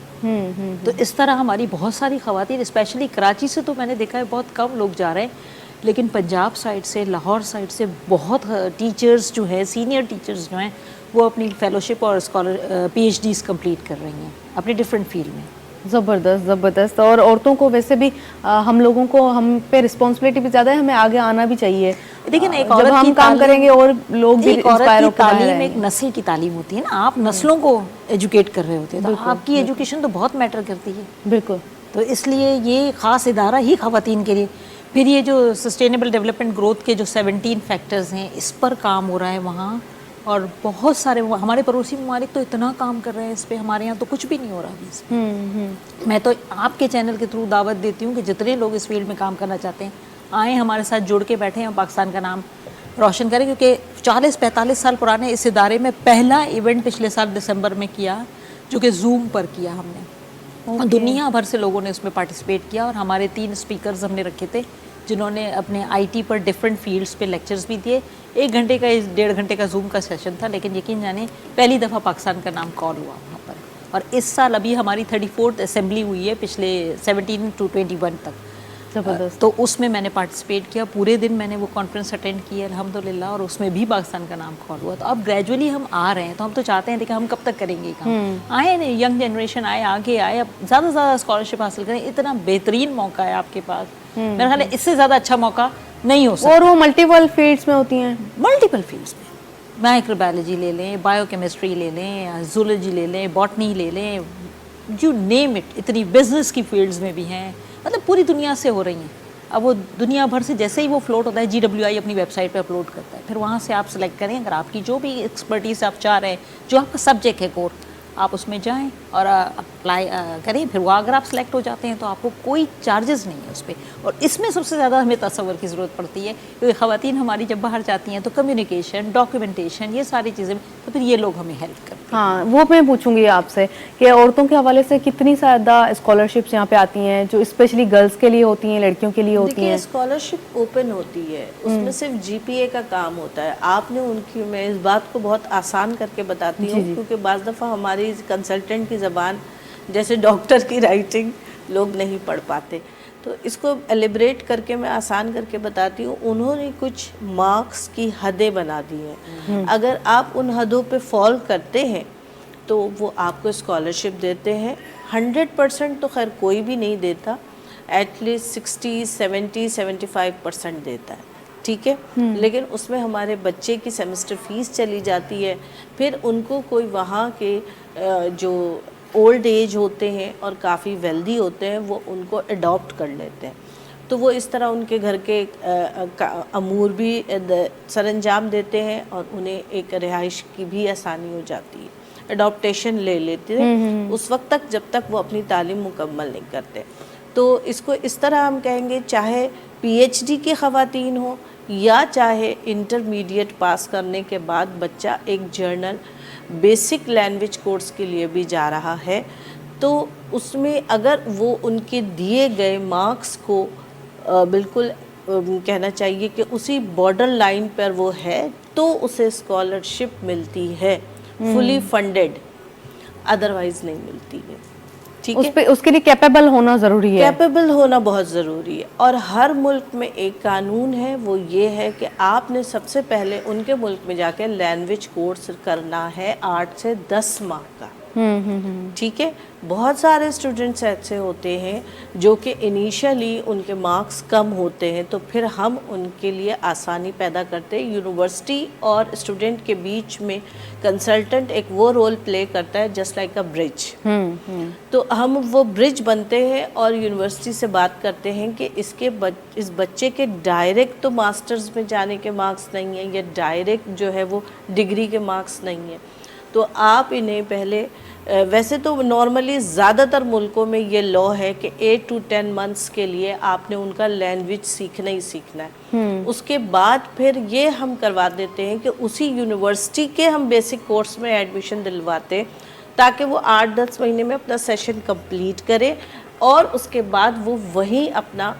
Speaker 4: तो इस तरह हमारी बहुत सारी ख़वातीन, स्पेशली कराची से तो मैंने देखा है बहुत कम लोग जा रहे हैं, लेकिन पंजाब साइड से, लाहौर साइड से बहुत टीचर्स जो है, सीनियर टीचर्स जो हैं, वो अपनी फेलोशिप और PhDs कंप्लीट कर रही हैं अपनी डिफरेंट फील्ड में।
Speaker 1: ज़बरदस्त। और औरतों को वैसे भी हम लोगों को, हम पे रिस्पॉन्सिबिलिटी भी ज़्यादा है, हमें आगे आना भी चाहिए।
Speaker 4: लेकिन एक
Speaker 1: जब हम काम करेंगे और लोग भी इंस्पायर होकर
Speaker 4: तालीम एक नस्ल की तालीम होती है ना, आप नस्लों को एजुकेट कर रहे होते हैं, तो आपकी एजुकेशन तो बहुत मैटर करती है।
Speaker 1: बिल्कुल।
Speaker 4: तो इसलिए ये ख़ास इदारा ही ख़वातीन के लिए। फिर ये जो सस्टेनेबल डेवलपमेंट ग्रोथ के जो 17 फैक्टर्स हैं, इस पर काम हो रहा है वहाँ, और बहुत सारे हमारे पड़ोसी ममालिक तो इतना काम कर रहे हैं इस पे, हमारे यहाँ तो कुछ भी नहीं हो रहा अभी। मैं तो आपके चैनल के थ्रू दावत देती हूँ कि जितने लोग इस फील्ड में काम करना चाहते हैं आए, हमारे साथ जुड़ के बैठे हैं, पाकिस्तान का नाम रोशन करें। क्योंकि 40-45 साल पुराने इस इदारे में पहला इवेंट पिछले साल दिसंबर में किया, जो कि जूम पर किया हमने। दुनिया भर से लोगों ने उसमें पार्टिसिपेट किया और हमारे 3 स्पीकर्स हमने रखे थे जिन्होंने अपने IT पर डिफरेंट फील्ड्स पे लेक्चर्स भी दिए। 1 घंटे का 1.5 घंटे का जूम का सेशन था, लेकिन यकीन जाने पहली दफ़ा पाकिस्तान का नाम कॉल हुआ वहाँ पर। और इस साल अभी हमारी 34th असेंबली हुई है पिछले 17 to 21 तक।
Speaker 1: ज़बरदस्त।
Speaker 4: तो उसमें मैंने पार्टिसिपेट किया, पूरे दिन मैंने वो कॉन्फ्रेंस अटेंड की है अल्हम्दुलिल्लाह, और उसमें भी पाकिस्तान का नाम कॉल हुआ। तो अब ग्रेजुअली हम आ रहे हैं, तो हम तो चाहते हैं देखिए हम कब तक करेंगे काम। आए नहीं, यंग जनरेशन आए, आगे आए, अब ज़्यादा से ज़्यादा स्कॉलरशिप हासिल करें। इतना बेहतरीन मौका है आपके पास, मेरा ख्याल है इससे ज़्यादा अच्छा मौका नहीं हो सकता।
Speaker 1: और वो मल्टीपल फील्ड्स में होती हैं।
Speaker 4: मल्टीपल फील्ड्स में, माइक्रोबायोलॉजी ले लें, बायोकेमिस्ट्री ले लें, जूलॉजी ले लें, बॉटनी ले लें, यू नेम इट। इतनी बिजनेस की फील्ड्स में भी हैं, मतलब पूरी दुनिया से हो रही हैं। अब वो दुनिया भर से जैसे ही वो फ्लोट होता है, GWI अपनी वेबसाइट पे अपलोड करता है, फिर वहाँ से आप सेलेक्ट करें। अगर आपकी जो भी एक्सपर्टीज़ आप चाह रहे हैं, जो आपका सब्जेक्ट है कोर, आप उसमें जाएं और अप्लाई करें। फिर वो अगर आप सेलेक्ट हो जाते हैं तो आपको कोई चार्जेस नहीं है उस पर। और इसमें सबसे ज़्यादा हमें तसव्वुर की ज़रूरत पड़ती है, क्योंकि ख़वातीन हमारी जब बाहर जाती हैं तो कम्युनिकेशन, डॉक्यूमेंटेशन, ये सारी चीज़ें, तो फिर ये लोग हमें हेल्प करते हैं।
Speaker 1: हाँ, वो मैं पूछूंगी आपसे कि औरतों के हवाले से कितनी ज़्यादा स्कॉलरशिप्स यहाँ पे आती हैं जो स्पेशली गर्ल्स के लिए होती हैं, लड़कियों के लिए होती हैं?
Speaker 2: स्कॉलरशिप ओपन होती है, उसमें सिर्फ GPA का काम होता है। आपने उनकी, मैं इस बात को बहुत आसान करके बताती हूँ, क्योंकि बाज़ दफ़ा हमारी कंसल्टेंट की ज़बान, जैसे डॉक्टर की राइटिंग लोग नहीं पढ़ पाते, تو اس کو ایلیبریٹ کر کے میں آسان کر کے بتاتی ہوں. انہوں نے کچھ مارکس کی حدیں بنا دی ہیں. اگر آپ ان حدوں پہ فال کرتے ہیں تو وہ آپ کو اسکالرشپ دیتے ہیں. 100% تو خیر کوئی بھی نہیں دیتا, ایٹ لیسٹ 60, 70, 75% دیتا ہے, ٹھیک ہے. لیکن اس میں ہمارے بچے کی سیمسٹر فیس چلی جاتی ہے. پھر ان کو کوئی وہاں کے جو اولڈ ایج ہوتے ہیں اور کافی ویلدی ہوتے ہیں وہ ان کو اڈاپٹ کر لیتے ہیں. تو وہ اس طرح ان کے گھر کے امور بھی سر انجام دیتے ہیں اور انہیں ایک رہائش کی بھی آسانی ہو جاتی ہے. اڈاپٹیشن لے لیتے ہیں اس وقت تک جب تک وہ اپنی تعلیم مکمل نہیں کرتے. تو اس کو اس طرح ہم کہیں گے, چاہے پی ایچ ڈی کی خواتین ہوں یا چاہے انٹرمیڈیٹ پاس کرنے کے بعد بچہ ایک جرنل بیسک لینگویج کورس کے لیے بھی جا رہا ہے, تو اس میں اگر وہ ان کے دیے گئے مارکس کو بالکل کہنا چاہیے کہ اسی بارڈر لائن پر وہ ہے تو اسے اسکالرشپ ملتی ہے, فلی فنڈیڈ, ادروائز نہیں ملتی ہے. ٹھیک ہے,
Speaker 1: اس کے لیے کیپیبل ہونا ضروری ہے.
Speaker 2: کیپیبل ہونا بہت ضروری ہے. اور ہر ملک میں ایک قانون ہے, وہ یہ ہے کہ آپ نے سب سے پہلے ان کے ملک میں جا کے لینگویج کورس کرنا ہے 8 سے 10 ماہ کا. ٹھیک ہے. بہت سارے اسٹوڈنٹس ایسے ہوتے ہیں جو کہ انیشلی ان کے مارکس کم ہوتے ہیں, تو پھر ہم ان کے لیے آسانی پیدا کرتے ہیں. یونیورسٹی اور اسٹوڈنٹ کے بیچ میں کنسلٹنٹ ایک وہ رول پلے کرتا ہے جسٹ لائک اے برج. تو ہم وہ برج بنتے ہیں اور یونیورسٹی سے بات کرتے ہیں کہ اس بچے کے ڈائریکٹ تو ماسٹرز میں جانے کے مارکس نہیں ہیں یا ڈائریکٹ جو ہے وہ ڈگری کے مارکس نہیں ہیں, تو آپ انہیں پہلے ویسے تو نارملی زیادہ تر ملکوں میں یہ لا ہے کہ 8 to 10 months کے لیے آپ نے ان کا لینگویج سیکھنا ہی سیکھنا ہے. اس کے بعد پھر یہ ہم کروا دیتے ہیں کہ اسی یونیورسٹی کے ہم بیسک کورس میں ایڈمیشن دلواتے تاکہ وہ 8-10 مہینے میں اپنا سیشن کمپلیٹ کرے اور اس کے بعد وہ وہیں اپنا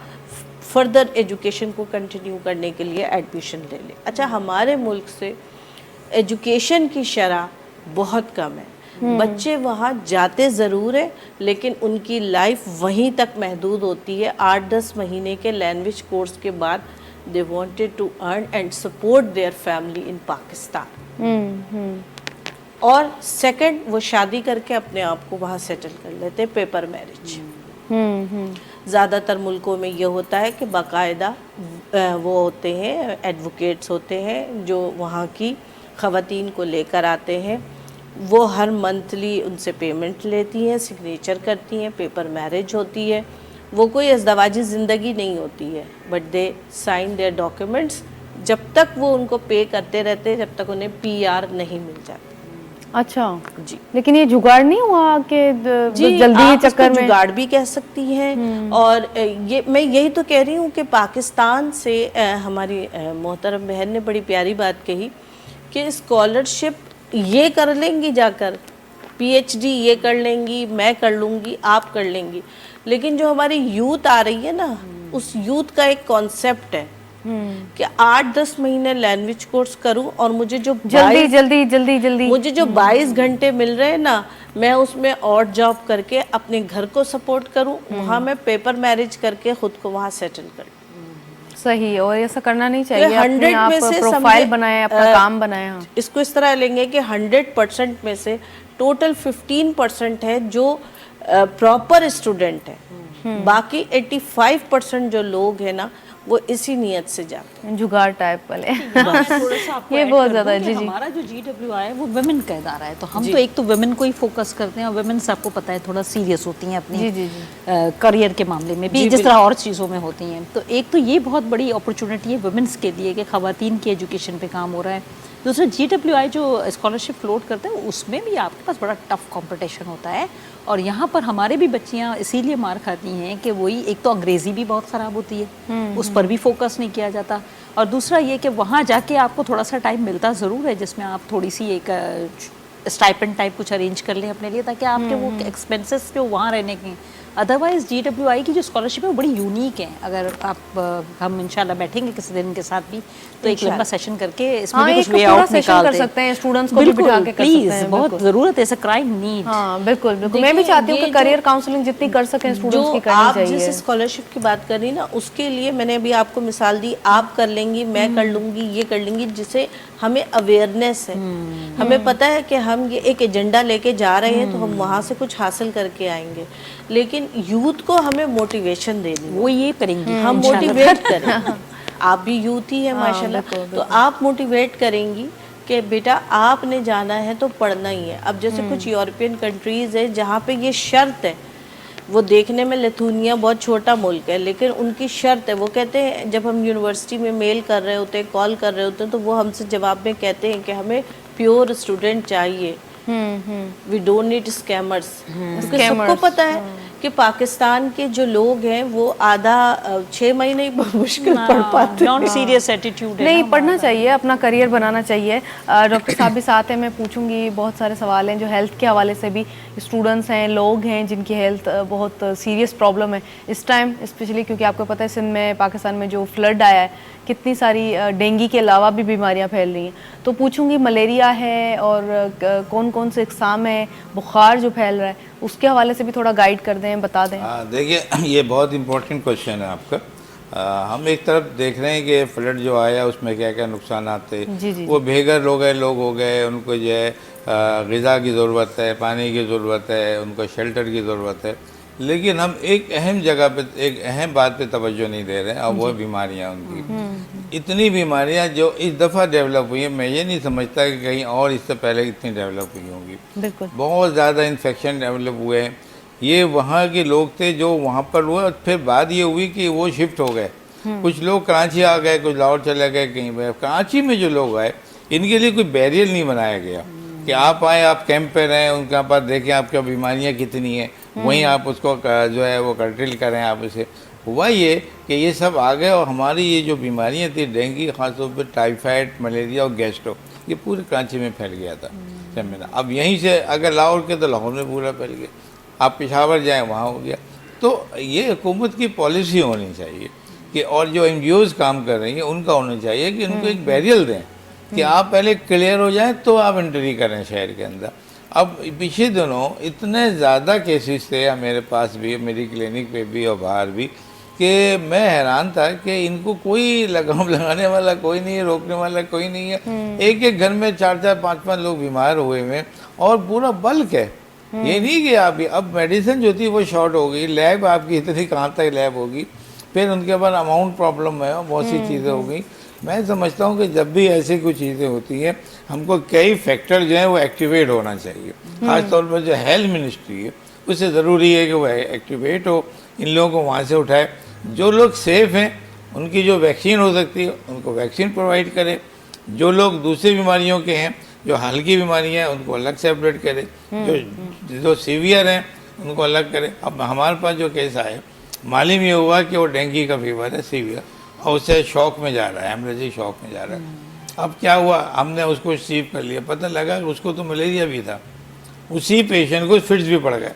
Speaker 2: فردر ایجوکیشن کو کنٹینیو کرنے کے لیے ایڈمیشن لے لے. اچھا, ہمارے ملک سے ایجوکیشن کی شرح بہت کم ہے. بچے وہاں جاتے ضرور ہیں لیکن ان کی لائف وہیں تک محدود ہوتی ہے. 8-10 مہینے کے لینگویج کورس کے بعد they wanted to earn and support their family in Pakistan. اور سیکنڈ, وہ شادی کر کے اپنے آپ کو وہاں سیٹل کر لیتے, پیپر میرج. زیادہ تر ملکوں میں یہ ہوتا ہے کہ باقاعدہ وہ ہوتے ہیں, ایڈوکیٹس ہوتے ہیں جو وہاں کی خواتین کو لے کر آتے ہیں. وہ ہر منتھلی ان سے پیمنٹ لیتی ہیں, سگنیچر کرتی ہیں, پیپر میرج ہوتی ہے. وہ کوئی ازدواجی زندگی نہیں ہوتی ہے, but they sign their documents. جب تک وہ ان کو پے کرتے رہتے جب تک انہیں PR نہیں مل جاتی.
Speaker 1: اچھا
Speaker 2: جی,
Speaker 1: لیکن یہ جگاڑ نہیں ہوا کہ جلدی چکر میں؟
Speaker 2: جگاڑ بھی کہہ سکتی ہیں. اور یہ میں یہی تو کہہ رہی ہوں کہ پاکستان سے ہماری محترم بہن نے بڑی پیاری بات کہی کہ اسکالرشپ یہ کر لیں گی جا کر, PhD یہ کر لیں گی, میں کر لوں گی, آپ کر لیں گی, لیکن جو ہماری یوتھ آ رہی ہے نا, اس یوتھ کا ایک کانسیپٹ ہے کہ 8-10 مہینے لینگویج کورس کروں اور مجھے جو
Speaker 1: جلدی
Speaker 2: مجھے جو 22 گھنٹے مل رہے ہیں نا, میں اس میں اور جاب کر کے اپنے گھر کو سپورٹ کروں, وہاں میں پیپر میرج کر کے خود کو وہاں سیٹل کروں.
Speaker 1: صحیح, اور ایسا کرنا نہیں چاہیے.
Speaker 2: 100
Speaker 1: آپ
Speaker 2: میں سے
Speaker 1: پروفائل بنائیں, اپنا کام بنائیں.
Speaker 2: اس کو اس طرح لیں گے کہ 100% میں سے ٹوٹل 15% ہے جو پراپر اسٹوڈنٹ ہے, باقی 85% جو لوگ ہیں نا وہ اسی نیت سے جاتے ہیں,
Speaker 1: جگاڑ ٹائپ والے.
Speaker 4: یہ بہت زیادہ ہمارا جو GWI ہے وہ ویمن کا ادارہ ہے, تو ہم تو ایک تو ویمن کو ہی فوکس کرتے ہیں, اور ویمنس آپ کو پتہ ہے تھوڑا سیریس ہوتی ہیں اپنی کریئر کے معاملے میں بھی, جس طرح اور چیزوں میں ہوتی ہیں. تو ایک تو یہ بہت بڑی اپرچونٹی ہے ویمنس کے لیے کہ خواتین کی ایجوکیشن پہ کام ہو رہا ہے. دوسرا GWI جو اسکالرشپ فلوٹ کرتے ہیں اس میں بھی آپ کے پاس بڑا ٹف کمپٹیشن ہوتا ہے, اور یہاں پر ہمارے بھی بچیاں اسی لیے مار کھاتی ہیں کہ وہی ایک تو انگریزی بھی بہت خراب ہوتی ہے, اس پر بھی فوکس نہیں کیا جاتا, اور دوسرا یہ کہ وہاں جا کے آپ کو تھوڑا سا ٹائم ملتا ضرور ہے جس میں آپ تھوڑی سی ایک اسٹائپنڈ ٹائپ کچھ ارینج کر لیں اپنے لیے, تاکہ آپ کے وہ ایکسپینسز جو وہاں رہنے کے ادروائز GWI کی جو اسکالرشپ ہے وہ بڑی یونیک ہے. اگر آپ ہم انشاءاللہ بیٹھیں گے کسی دن ان کے ساتھ بھی تو ایک لمبا سیشن کر کے اس میں بھی کچھ وے آؤٹ نکالتے
Speaker 1: کر سکتے ہیں, اسٹوڈنٹس کو بھی بٹھا کے کر سکتے
Speaker 4: پلیز,
Speaker 1: ہیں.
Speaker 4: بہت ضرورت ہے, ایسا کرائم نیڈ.
Speaker 1: ہاں بالکل بالکل, میں بھی چاہتی ہوں کہ کریئر کاؤنسلنگ جتنی کر سکیں اسٹوڈنٹس کی کرنی
Speaker 2: آپ
Speaker 1: چاہیے.
Speaker 2: جس اسکالرشپ کی بات کر رہی نا, اس کے لیے میں نے ابھی آپ کو مثال دی, آپ کر لیں گی, میں کر لوں گی, یہ کر لیں گی, جسے ہمیں اویئرنیس ہے, ہمیں پتہ ہے کہ ہم یہ ایک ایجنڈا لے کے جا رہے ہیں تو ہم وہاں سے کچھ حاصل کر کے آئیں گے. لیکن یوتھ کو ہمیں موٹیویشن دینی ہے,
Speaker 4: وہ یہ کریں گی,
Speaker 2: ہم موٹیویٹ کریں. آپ بھی یوتھ ہی ہیں ماشاءاللہ, تو آپ موٹیویٹ کریں گی کہ بیٹا آپ نے جانا ہے تو پڑھنا ہی ہے. اب جیسے کچھ یورپین کنٹریز ہیں جہاں پہ یہ شرط ہے, وہ دیکھنے میں لتھونیا بہت چھوٹا ملک ہے لیکن ان کی شرط ہے, وہ کہتے ہیں جب ہم یونیورسٹی میں میل کر رہے ہوتے ہیں, کال کر رہے ہوتے ہیں, تو وہ ہم سے جواب میں کہتے ہیں کہ ہمیں پیور اسٹوڈنٹ چاہیے, وی ڈونٹ نیڈ اسکیمرز. کیونکہ سب کو پتہ ہے کہ پاکستان کے جو لوگ ہیں وہ آدھا 6 مہینے مشکل پڑھ پاتے ہیں.
Speaker 4: نان سیریس ایٹیٹیوڈ ہے.
Speaker 1: نہیں, پڑھنا چاہیے, اپنا کریئر بنانا چاہیے. ڈاکٹر صاحب بھی ساتھ ہیں, میں پوچھوں گی, بہت سارے سوال ہیں جو ہیلتھ کے حوالے سے بھی, اسٹوڈنٹس ہیں, لوگ ہیں جن کی ہیلتھ بہت سیریس پرابلم ہے اس ٹائم, اسپیشلی کیونکہ آپ کو پتہ ہے سندھ میں, پاکستان میں جو فلڈ آیا ہے, کتنی ساری ڈینگی کے علاوہ بھی بیماریاں پھیل رہی ہیں. تو پوچھوں گی ملیریا ہے اور کون کون سے اقسام ہیں, بخار جو پھیل رہا ہے, اس کے حوالے سے بھی تھوڑا گائیڈ کر دیں, بتا دیں.
Speaker 3: دیکھیے یہ بہت امپورٹنٹ کوشچن ہے آپ کا. ہم ایک طرف دیکھ رہے ہیں کہ فلڈ جو آیا اس میں کیا کیا نقصانات تھے. وہ بے گھر لوگ ہو گئے, ان کو جو ہے غذا کی ضرورت ہے, پانی کی ضرورت ہے, ان کو شیلٹر کی ضرورت ہے. لیکن ہم ایک اہم جگہ پہ, ایک اہم بات پہ توجہ نہیں دے رہے ہیں, اور وہ بیماریاں ان کی. اتنی بیماریاں جو اس دفعہ ڈیولپ ہوئی ہیں, میں یہ نہیں سمجھتا کہ کہیں اور اس سے پہلے اتنی ڈیولپ ہوئی ہوں گی.
Speaker 1: بالکل,
Speaker 3: بہت زیادہ انفیکشن ڈیولپ ہوئے ہیں. یہ وہاں کے لوگ تھے جو وہاں پر ہوئے, پھر بات یہ ہوئی کہ وہ شفٹ ہو گئے. کچھ لوگ کراچی آ گئے, کچھ لاہور چلے گئے کہیں پہ. کراچی میں جو لوگ آئے ان کے لیے کوئی بیریئر نہیں بنایا گیا کہ آپ آئیں, آپ کیمپ پہ رہیں, ان کے پاس دیکھیں آپ کی بیماریاں کتنی ہیں, وہیں آپ اس کو جو ہے وہ کنٹرول کریں. آپ اسے ہوا یہ کہ یہ سب آ گئے, اور ہماری یہ جو بیماریاں تھیں, ڈینگی خاص طور پہ, ٹائیفائڈ, ملیریا اور گیسٹرو, یہ پورے کراچی میں پھیل گیا تھا. اب یہیں سے اگر لاہور کے تو لاہور میں پورا پھیل گیا, آپ پشاور جائیں وہاں ہو گیا. تو یہ حکومت کی پالیسی ہونی چاہیے کہ, اور جو NGOs کام کر رہی ہیں ان کا ہونا چاہیے کہ ان کو ایک بیریئر دیں کہ آپ پہلے کلیئر ہو جائیں تو آپ انٹری کریں شہر کے اندر. اب پچھلے دنوں اتنے زیادہ کیسز تھے میرے پاس بھی, میری کلینک پہ بھی اور باہر بھی, کہ میں حیران تھا کہ ان کو کوئی لگام لگانے والا کوئی نہیں ہے, روکنے والا کوئی نہیں ہے. ایک ایک گھر میں 4-4 5-5 لوگ بیمار ہوئے ہیں, اور پورا بلک ہے. یہ نہیں کہ آپ اب میڈیسن جو تھی وہ شارٹ ہو گئی, لیب آپ کی اتنی کہاں تک لیب ہوگی, پھر ان کے بعد اماؤنٹ پرابلم ہے, اور بہت سی چیزیں ہو گئی. میں سمجھتا ہوں کہ جب بھی ایسی کوئی چیزیں ہوتی ہیں, ہم کو کئی فیکٹر جو ہیں وہ ایکٹیویٹ ہونا چاہیے. خاص طور پر جو ہیلتھ منسٹری ہے اس سے ضروری ہے کہ وہ ایکٹیویٹ ہو, ان لوگوں کو وہاں سے اٹھائے. جو لوگ سیف ہیں ان کی جو ویکسین ہو سکتی ہے ان کو ویکسین پرووائڈ کرے. جو لوگ دوسری بیماریوں کے ہیں, جو ہلکی بیماریاں ہیں, ان کو الگ سیپریٹ کرے. جو سیویئر ہیں ان کو الگ کرے. اب ہمارے پاس جو کیس آئے, معلوم یہ ہوا کہ وہ ڈینگی کا فیور ہے سیویئر, اور اسے شوق میں جا رہا ہے, ہیمریجک شوق میں جا رہا ہے. اب کیا ہوا, ہم نے اس کو ریسیو کر لیا, پتہ لگا کہ اس کو تو ملیریا بھی تھا. اسی پیشنٹ کو فٹس بھی پڑ گئے.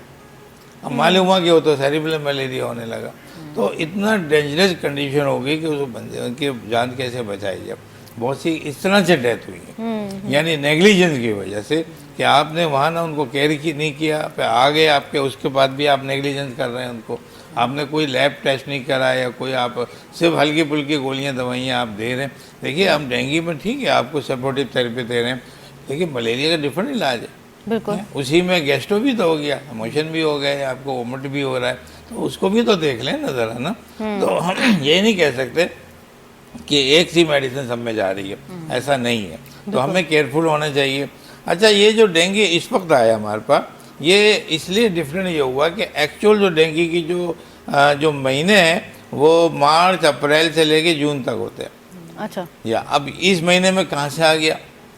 Speaker 3: اب معلوم ہوا کہ وہ تو سیریبرل ملیریا ہونے لگا. تو اتنا ڈینجرس کنڈیشن ہو گئی کہ اس بندے ان کی جان کیسے بچائی جائے. بہت سی اس طرح سے ڈیتھ ہوئی ہے, یعنی نیگلیجنس کی وجہ سے, کہ آپ نے وہاں نہ ان کو کیئر نہیں کیا, پھر آ گئے آپ کے, اس کے بعد بھی آپ نیگلیجنس کر رہے ہیں ان کو. آپ نے کوئی لیب ٹیسٹ نہیں کرا, یا کوئی آپ صرف ہلکی پھلکی گولیاں دوائیاں آپ دے رہے ہیں. دیکھیے ہم ڈینگی میں ٹھیک ہے آپ کو سپورٹیو تھیراپی دے رہے ہیں, لیکن ملیریا کا ڈفرینٹ علاج ہے.
Speaker 1: بالکل,
Speaker 3: اسی میں گیسٹرو بھی تو ہو گیا, موشن بھی ہو گئے, آپ کو وومٹ بھی ہو رہا ہے, تو اس کو بھی تو دیکھ لیں نا ذرا نا. تو ہم یہ نہیں کہہ سکتے کہ ایک سی میڈیسن سب میں جا رہی ہے, ایسا نہیں ہے. تو ہمیں کیئرفل ہونا چاہیے. اچھا, یہ جو ڈینگی اس وقت آیا ہمارے پاس, یہ اس لیے ڈفرینٹ یہ ہوا کہ ایکچوئل جو ڈینگی کی جو مہینے ہیں وہ مارچ اپریل سے لے کے جون تک ہوتے ہیں.
Speaker 1: اچھا,
Speaker 3: یا اب اس مہینے میں کہاں سے آ گیا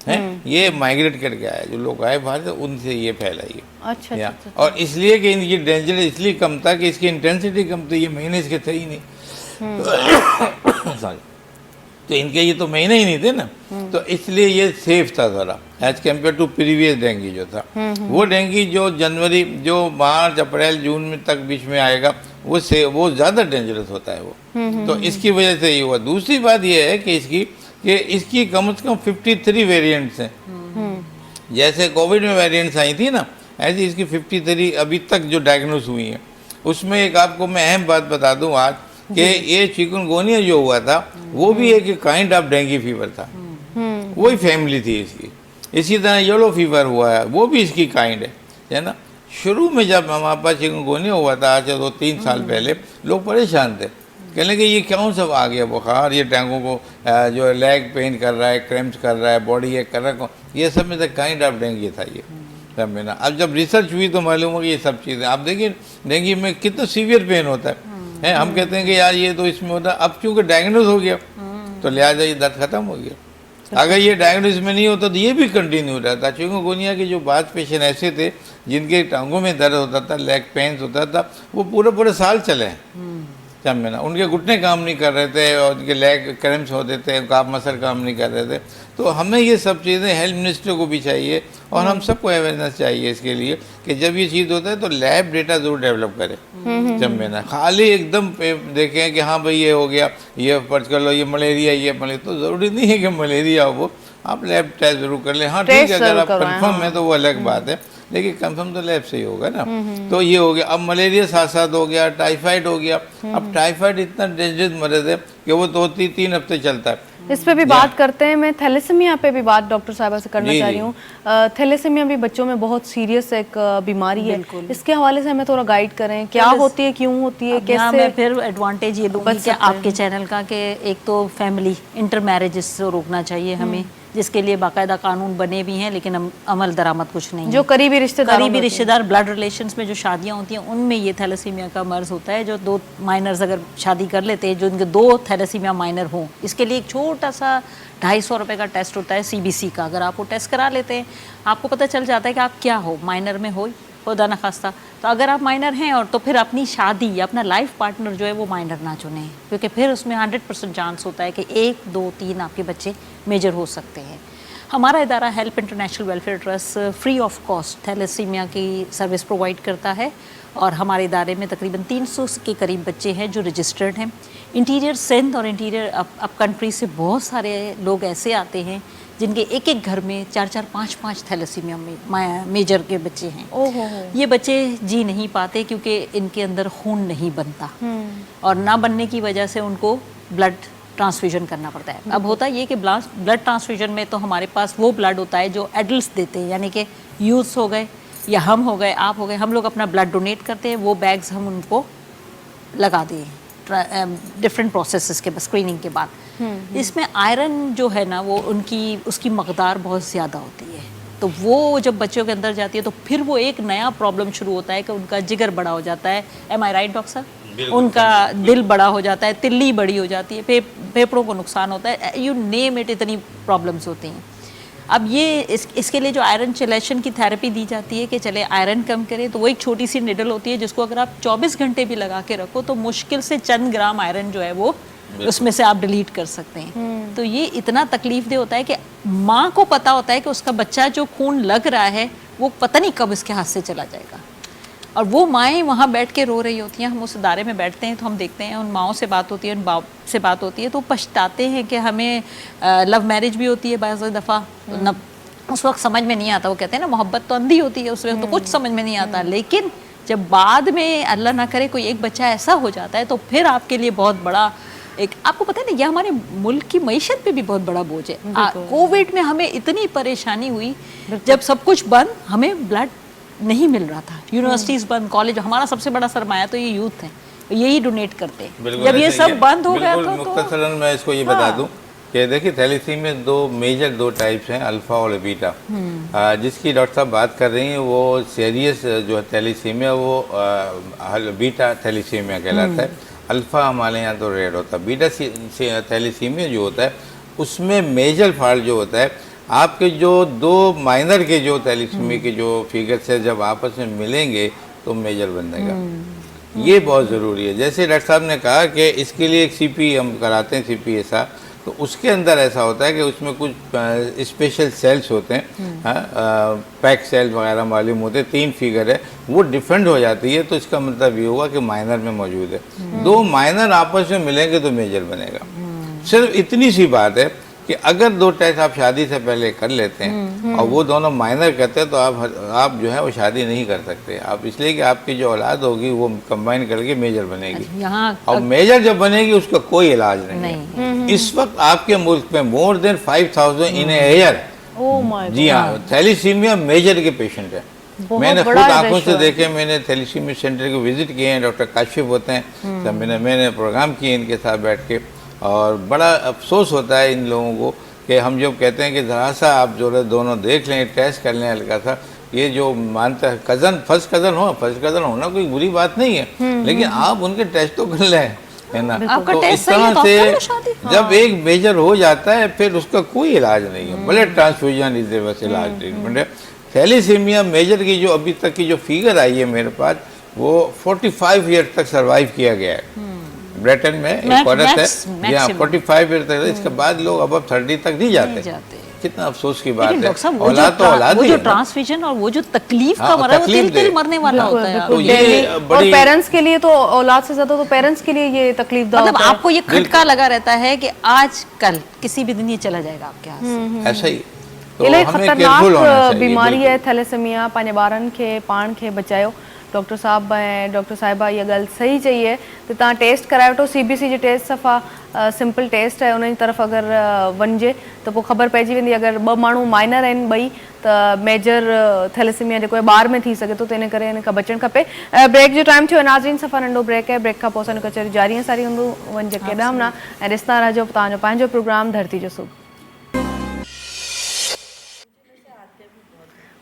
Speaker 3: ہے, یہ مائگریٹ کر کے آیا, جو لوگ آئے باہر سے ان سے یہ پھیلائی ہے.
Speaker 1: اچھا,
Speaker 3: اور اس لیے کہ ان کی ڈینجر اس لیے کم تھا کہ اس کی انٹینسٹی کم تھی, یہ مہینے اس کے تھے ہی نہیں. तो इनके ये तो महीने ही नहीं थे ना, तो इसलिए ये सेफ था ज़रा as compare to previous dengue जो था। वो डेंगू जो जनवरी, जो मार्च अप्रैल जून में तक बीच में आएगा, वो ज़्यादा डेंजरस होता है वो। तो इसकी वजह से ये हुआ। दूसरी बात ये है कि इसकी कम से कम 53 वेरिएंट्स हैं। जैसे कोविड में वेरिएंट्स आई थी ना, ऐसी इसकी 53 अभी तक जो डायग्नोस हुई हैं। उसमें एक आपको मैं अहम बात बता दूं आज कि ये चिकनगुनिया जो हुआ था वो भी एक काइंड ऑफ डेंगू फीवर था, वही फैमिली थी इसकी। इसी तरह येलो फीवर हुआ है, वो भी इसकी काइंड है ना। शुरू में जब हमारे पास चिकनगुनिया हुआ था आज 2-3 साल पहले, लोग परेशान थे, कहने कि ये क्यों सब आ गया बुखार, ये टांगों को जो लेग पेन कर रहा है, क्रैम्प्स कर रहा है, बॉडी एक कर रहा है, ये सब में तो काइंड ऑफ डेंगू था ये सब में ना। अब जब रिसर्च हुई तो मालूम हो कि ये सब चीज़ें, आप देखिए डेंगू में कितना सीवियर पेन होता है। हम कहते हैं कि यार ये तो इसमें होता है, अब क्योंकि डायग्नोज हो गया तो लिहाजा ये दर्द खत्म हो गया। अगर ये डायग्नोज में नहीं होता तो ये भी कंटिन्यू रहता। चिकनगुनिया के जो बाद पेशेंट ऐसे थे जिनके टांगों में दर्द होता था, लेग पेन्स होता था, वो पूरे साल चले जब में ना, उनके घुटने काम नहीं कर रहे थे और उनके लेग क्रैम्प्स होते थे, काफ मसल काम नहीं कर रहे थे। तो हमें ये सब चीज़ें हेल्थ मिनिस्टर को भी चाहिए और हम सबको अवेयरनेस चाहिए इसके लिए कि जब ये चीज़ होता है तो लैब डेटा ज़रूर डेवलप करें जब में ना, खाली एकदम देखें कि हाँ भाई ये हो गया, ये पर्च कर लो, ये मलेरिया, ये मलेरिया, तो ज़रूरी नहीं है कि मलेरिया हो, वो आप लैब टेस्ट ज़रूर कर लें। हाँ ठीक है, अगर आप कन्फर्म है तो वो अलग बात है, लेकिन कंफर्म तो लैब से ही होगा ना। तो ये हो गया। अब मलेरिया साथ साथ हो गया, टाइफाइड हो गया। अब टाइफाइड इतना डेंजरस मर्ज है कि वो 2-3 हफ्ते चलता है।
Speaker 1: इस पे भी बात करते हैं। मैं थैलेसीमिया पे भी बात डॉक्टर साहिबा से करना चाह रही हूँ। थैलेसीमिया भी बच्चों में बहुत सीरियस एक बीमारी है, इसके हवाले से हमें थोड़ा गाइड करें, क्या होती है, क्यों होती है, कैसे।
Speaker 4: मैं फिर एडवांटेज ये लूँगी कि आपके चैनल का कि एक तो फैमिली इंटर मैरिजेस को रोकना चाहिए हमें, जिसके लिए बाकायदा कानून बने भी हैं, लेकिन अमल दरामद कुछ नहीं।
Speaker 1: जो करीबी रिश्तेदार
Speaker 4: ब्लड रिलेशंस में जो शादियां होती हैं उनमें ये थैलेसीमिया का मर्ज होता है। जो 2 माइनर्स अगर शादी कर लेते हैं, जो इनके 2 थैलेसीमिया माइनर हों, इसके लिए एक छोटा सा 250 रुपये का टेस्ट होता है CBC का। अगर आप वो टेस्ट करा लेते हैं, आपको पता चल जाता है कि आप क्या हो, माइनर में हो खुदा न खास्ता। तो अगर आप माइनर हैं और तो फिर अपनी शादी या अपना लाइफ पार्टनर जो है वो माइनर ना चुनें, क्योंकि फिर उसमें 100% चांस होता है कि 1, 2, 3 आपके बच्चे मेजर हो सकते हैं। हमारा इदारा Help International Welfare Trust free of cost thalassaemia की सर्विस प्रोवाइड करता है और हमारे इदारे में तकरीबन 300 के करीब बच्चे हैं जो रजिस्टर्ड हैं। इंटीरियर सिंध और इंटीरियर अप कंट्री से बहुत सारे लोग ऐसे आते हैं जिनके एक घर में 4-4, 5-5 थैलेसीमिया में मेजर के बच्चे हैं। ये बच्चे जी नहीं पाते क्योंकि इनके अंदर खून नहीं बनता और ना बनने की वजह से उनको ब्लड ट्रांसफ्यूजन करना पड़ता है। अब होता ये कि ब्लड ट्रांसफ्यूजन में तो हमारे पास वो ब्लड होता है जो एडल्ट्स देते हैं, यानी कि यूथ हो गए या हम हो गए, आप हो गए, हम लोग अपना ब्लड डोनेट करते हैं, वो बैग्स हम उनको लगा दिए डिफरेंट प्रोसेसेस के स्क्रीनिंग के बाद। इसमें आयरन जो है ना वो उसकी मकदार बहुत ज़्यादा होती है, तो वो जब बच्चों के अंदर जाती है तो फिर वो एक नया प्रॉब्लम शुरू होता है कि उनका जिगर बड़ा हो जाता है। एम आई राइट डॉक्टर साहब? उनका दिल बड़ा हो जाता है, तिल्ली बड़ी हो जाती है, फेफड़ों को नुकसान होता है, यू नेम इट, इतनी प्रॉब्लम्स होती हैं। अब ये इसके लिए जो आयरन चेलेशन की थेरेपी दी जाती है कि चले आयरन कम करे, तो वो एक छोटी सी निडल होती है जिसको अगर आप 24 घंटे भी लगा के रखो तो मुश्किल से चंद ग्राम आयरन जो है वो उसमें से आप डिलीट कर सकते हैं। तो ये इतना तकलीफ दे होता है कि माँ को पता होता है कि उसका बच्चा जो खून लग रहा है वो पता नहीं कब इसके हाथ से चला जाएगा, और वो माएँ वहाँ बैठ के रो रही होती हैं। हम उस इदारे में बैठते हैं तो हम देखते हैं, उन माओं से बात होती है, उन बाप से बात होती है, तो पछताते हैं कि हमें लव मैरिज भी होती है बाज़ दफ़ा, उस वक्त समझ में नहीं आता। वो कहते हैं ना मोहब्बत तो अंधी होती है, उस वक्त तो कुछ समझ में नहीं आता, लेकिन जब बाद में अल्लाह ना करे कोई एक बच्चा ऐसा हो जाता है तो फिर आपके लिए बहुत बड़ा एक, आपको पता है ना, यह हमारे मुल्क की मईशत पे भी बहुत बड़ा बोझ है। कोविड में हमें इतनी परेशानी हुई, जब सब कुछ बंद, हमें ब्लड नहीं मिल रहा था, यूनिवर्सिटीज़ बंद, कॉलेज, हमारा सबसे बड़ा सरमाया तो ये यूथ है, यही डोनेट करते हैं। जब ये सब बंद हो गया तो
Speaker 3: मुख्तसरन मैं इसको ये बता दूं कि देखिए थैलेसीमिया में 2 मेजर टाइप्स हैं, अल्फ़ा और बीटा। जिसकी डॉक्टर साहब बात कर रही हैं वो सीरियस जो है थैलेसीमिया वो बीटा थैलेसीमिया कहलाता है। अल्फ़ा हमारे यहाँ तो रेड होता है। बीटा थैलेसीमिया जो होता है उसमें मेजर फॉल्ट जो होता है, आपके जो 2 माइनर के जो थैलेसीमिया के जो फिगर्स है जब आपस में मिलेंगे तो मेजर बनेगा। ये बहुत ज़रूरी है। जैसे डॉक्टर साहब ने कहा कि इसके लिए एक CP हम कराते हैं, CPSR, تو اس کے اندر ایسا ہوتا ہے کہ اس میں کچھ اسپیشل سیلز ہوتے ہیں، پیک سیل وغیرہ معلوم ہوتے ہیں، 3 فگر ہے، وہ ڈیفرنٹ ہو جاتی ہے، تو اس کا مطلب یہ ہوا کہ مائنر میں موجود ہے. 2 مائنر آپس میں ملیں گے تو میجر بنے گا. صرف اتنی سی بات ہے کہ اگر 2 ٹیسٹ آپ شادی سے پہلے کر لیتے ہیں اور وہ دونوں مائنر کرتے ہیں تو آپ جو ہے وہ شادی نہیں کر سکتے. آپ اس لیے کہ آپ کی جو اولاد ہوگی وہ کمبائن کر کے میجر بنے گی،
Speaker 4: یہاں
Speaker 3: اور میجر جب بنے گی اس کا کوئی علاج نہیں ہے. اس وقت آپ کے ملک میں more than 5000 in a year، جی ہاں، تھیلیسیمیا میجر کے پیشنٹ ہیں. میں نے خود آنکھوں سے دیکھے، میں نے تھیلیسیمیا سینٹر کو وزٹ کیے ہیں، ڈاکٹر کاشف ہوتے ہیں، تب میں نے پروگرام کیے ان کے ساتھ بیٹھ کے، اور بڑا افسوس ہوتا ہے ان لوگوں کو کہ ہم جب کہتے ہیں کہ ذرا سا آپ جو ہے دونوں دیکھ لیں، ٹیسٹ کر لیں ہلکا سا، یہ جو مانتا ہے فرسٹ کزن ہونا کوئی بری بات نہیں ہے، لیکن آپ ان کے ٹیسٹ تو کر لیں، ہے نا. تو اس طرح سے جب ایک میجر ہو جاتا ہے پھر اس کا کوئی علاج نہیں ہے. بلڈ ٹرانسفیوژن از بس علاج ٹریٹمنٹ ہے. تھیلیسیمیا میجر کی جو ابھی تک کی جو فیگر آئی ہے میرے پاس، وہ 45 ایئر تک سروائیو کیا گیا ہے. بریٹن میں ایک عورت ہے، جی ہاں، 45 ایئر تک. اس کے بعد لوگ اب 30 تک نہیں جاتے. کتنا افسوس کی بات ہے. اولاد تو اولاد
Speaker 4: وہ
Speaker 3: ہی
Speaker 4: جو
Speaker 3: ہے نا.
Speaker 4: ٹرانسفیوژن اور وہ جو تکلیف کا مرض، وہ تل تل مرنے والا ہوتا ہے.
Speaker 3: تو یہ
Speaker 1: اور
Speaker 3: بڑی
Speaker 1: پیرنٹس کے لیے تو اولاد سے زیادہ تو پیرنٹس کے لیے یہ تکلیف دہ
Speaker 4: مطلب
Speaker 1: ہوتا ہے.
Speaker 4: آپ کو یہ کھٹکا لگا رہتا ہے کہ آج کل کسی بھی دن یہ چلا جائے گا آپ کے ہاتھ سے.
Speaker 3: ایسا ہی. تو
Speaker 1: इलाही
Speaker 3: ہمیں careful ہونا
Speaker 1: ख़तरनाक
Speaker 3: چاہیے.
Speaker 1: बीमारी है थैलेसेमिया. पंहिंजे ॿारनि खे पाण खे बचायो. डॉक्टर साहब ऐं डॉक्टर साहिबा इहा ॻाल्हि सही चई आहे त तव्हां टेस्ट कराए वठो. CBC जे टेस्ट सफ़ा सिंपल टेस्ट आहे, उन जी तरफ़ अगरि वञिजे त पोइ ख़बर पइजी वेंदी. अगरि 2 माण्हू माइनर आहिनि ॿई त मेजर थैलेसेमिया जेको आहे ॿार में थी सघे थो, त इन करे इन खां बचणु खपे. ब्रेक जो टाइम थियो. नाज़रीन, सफ़ा नंढो ब्रेक आहे. ब्रेक खां पोइ असांजो कचहरी जारी ऐं सारी हूंदो. वञिजे केॾांहुं न, ऐं ॾिसंदा रहिजो तव्हांजो पंहिंजो प्रोग्राम धरती जो सूब.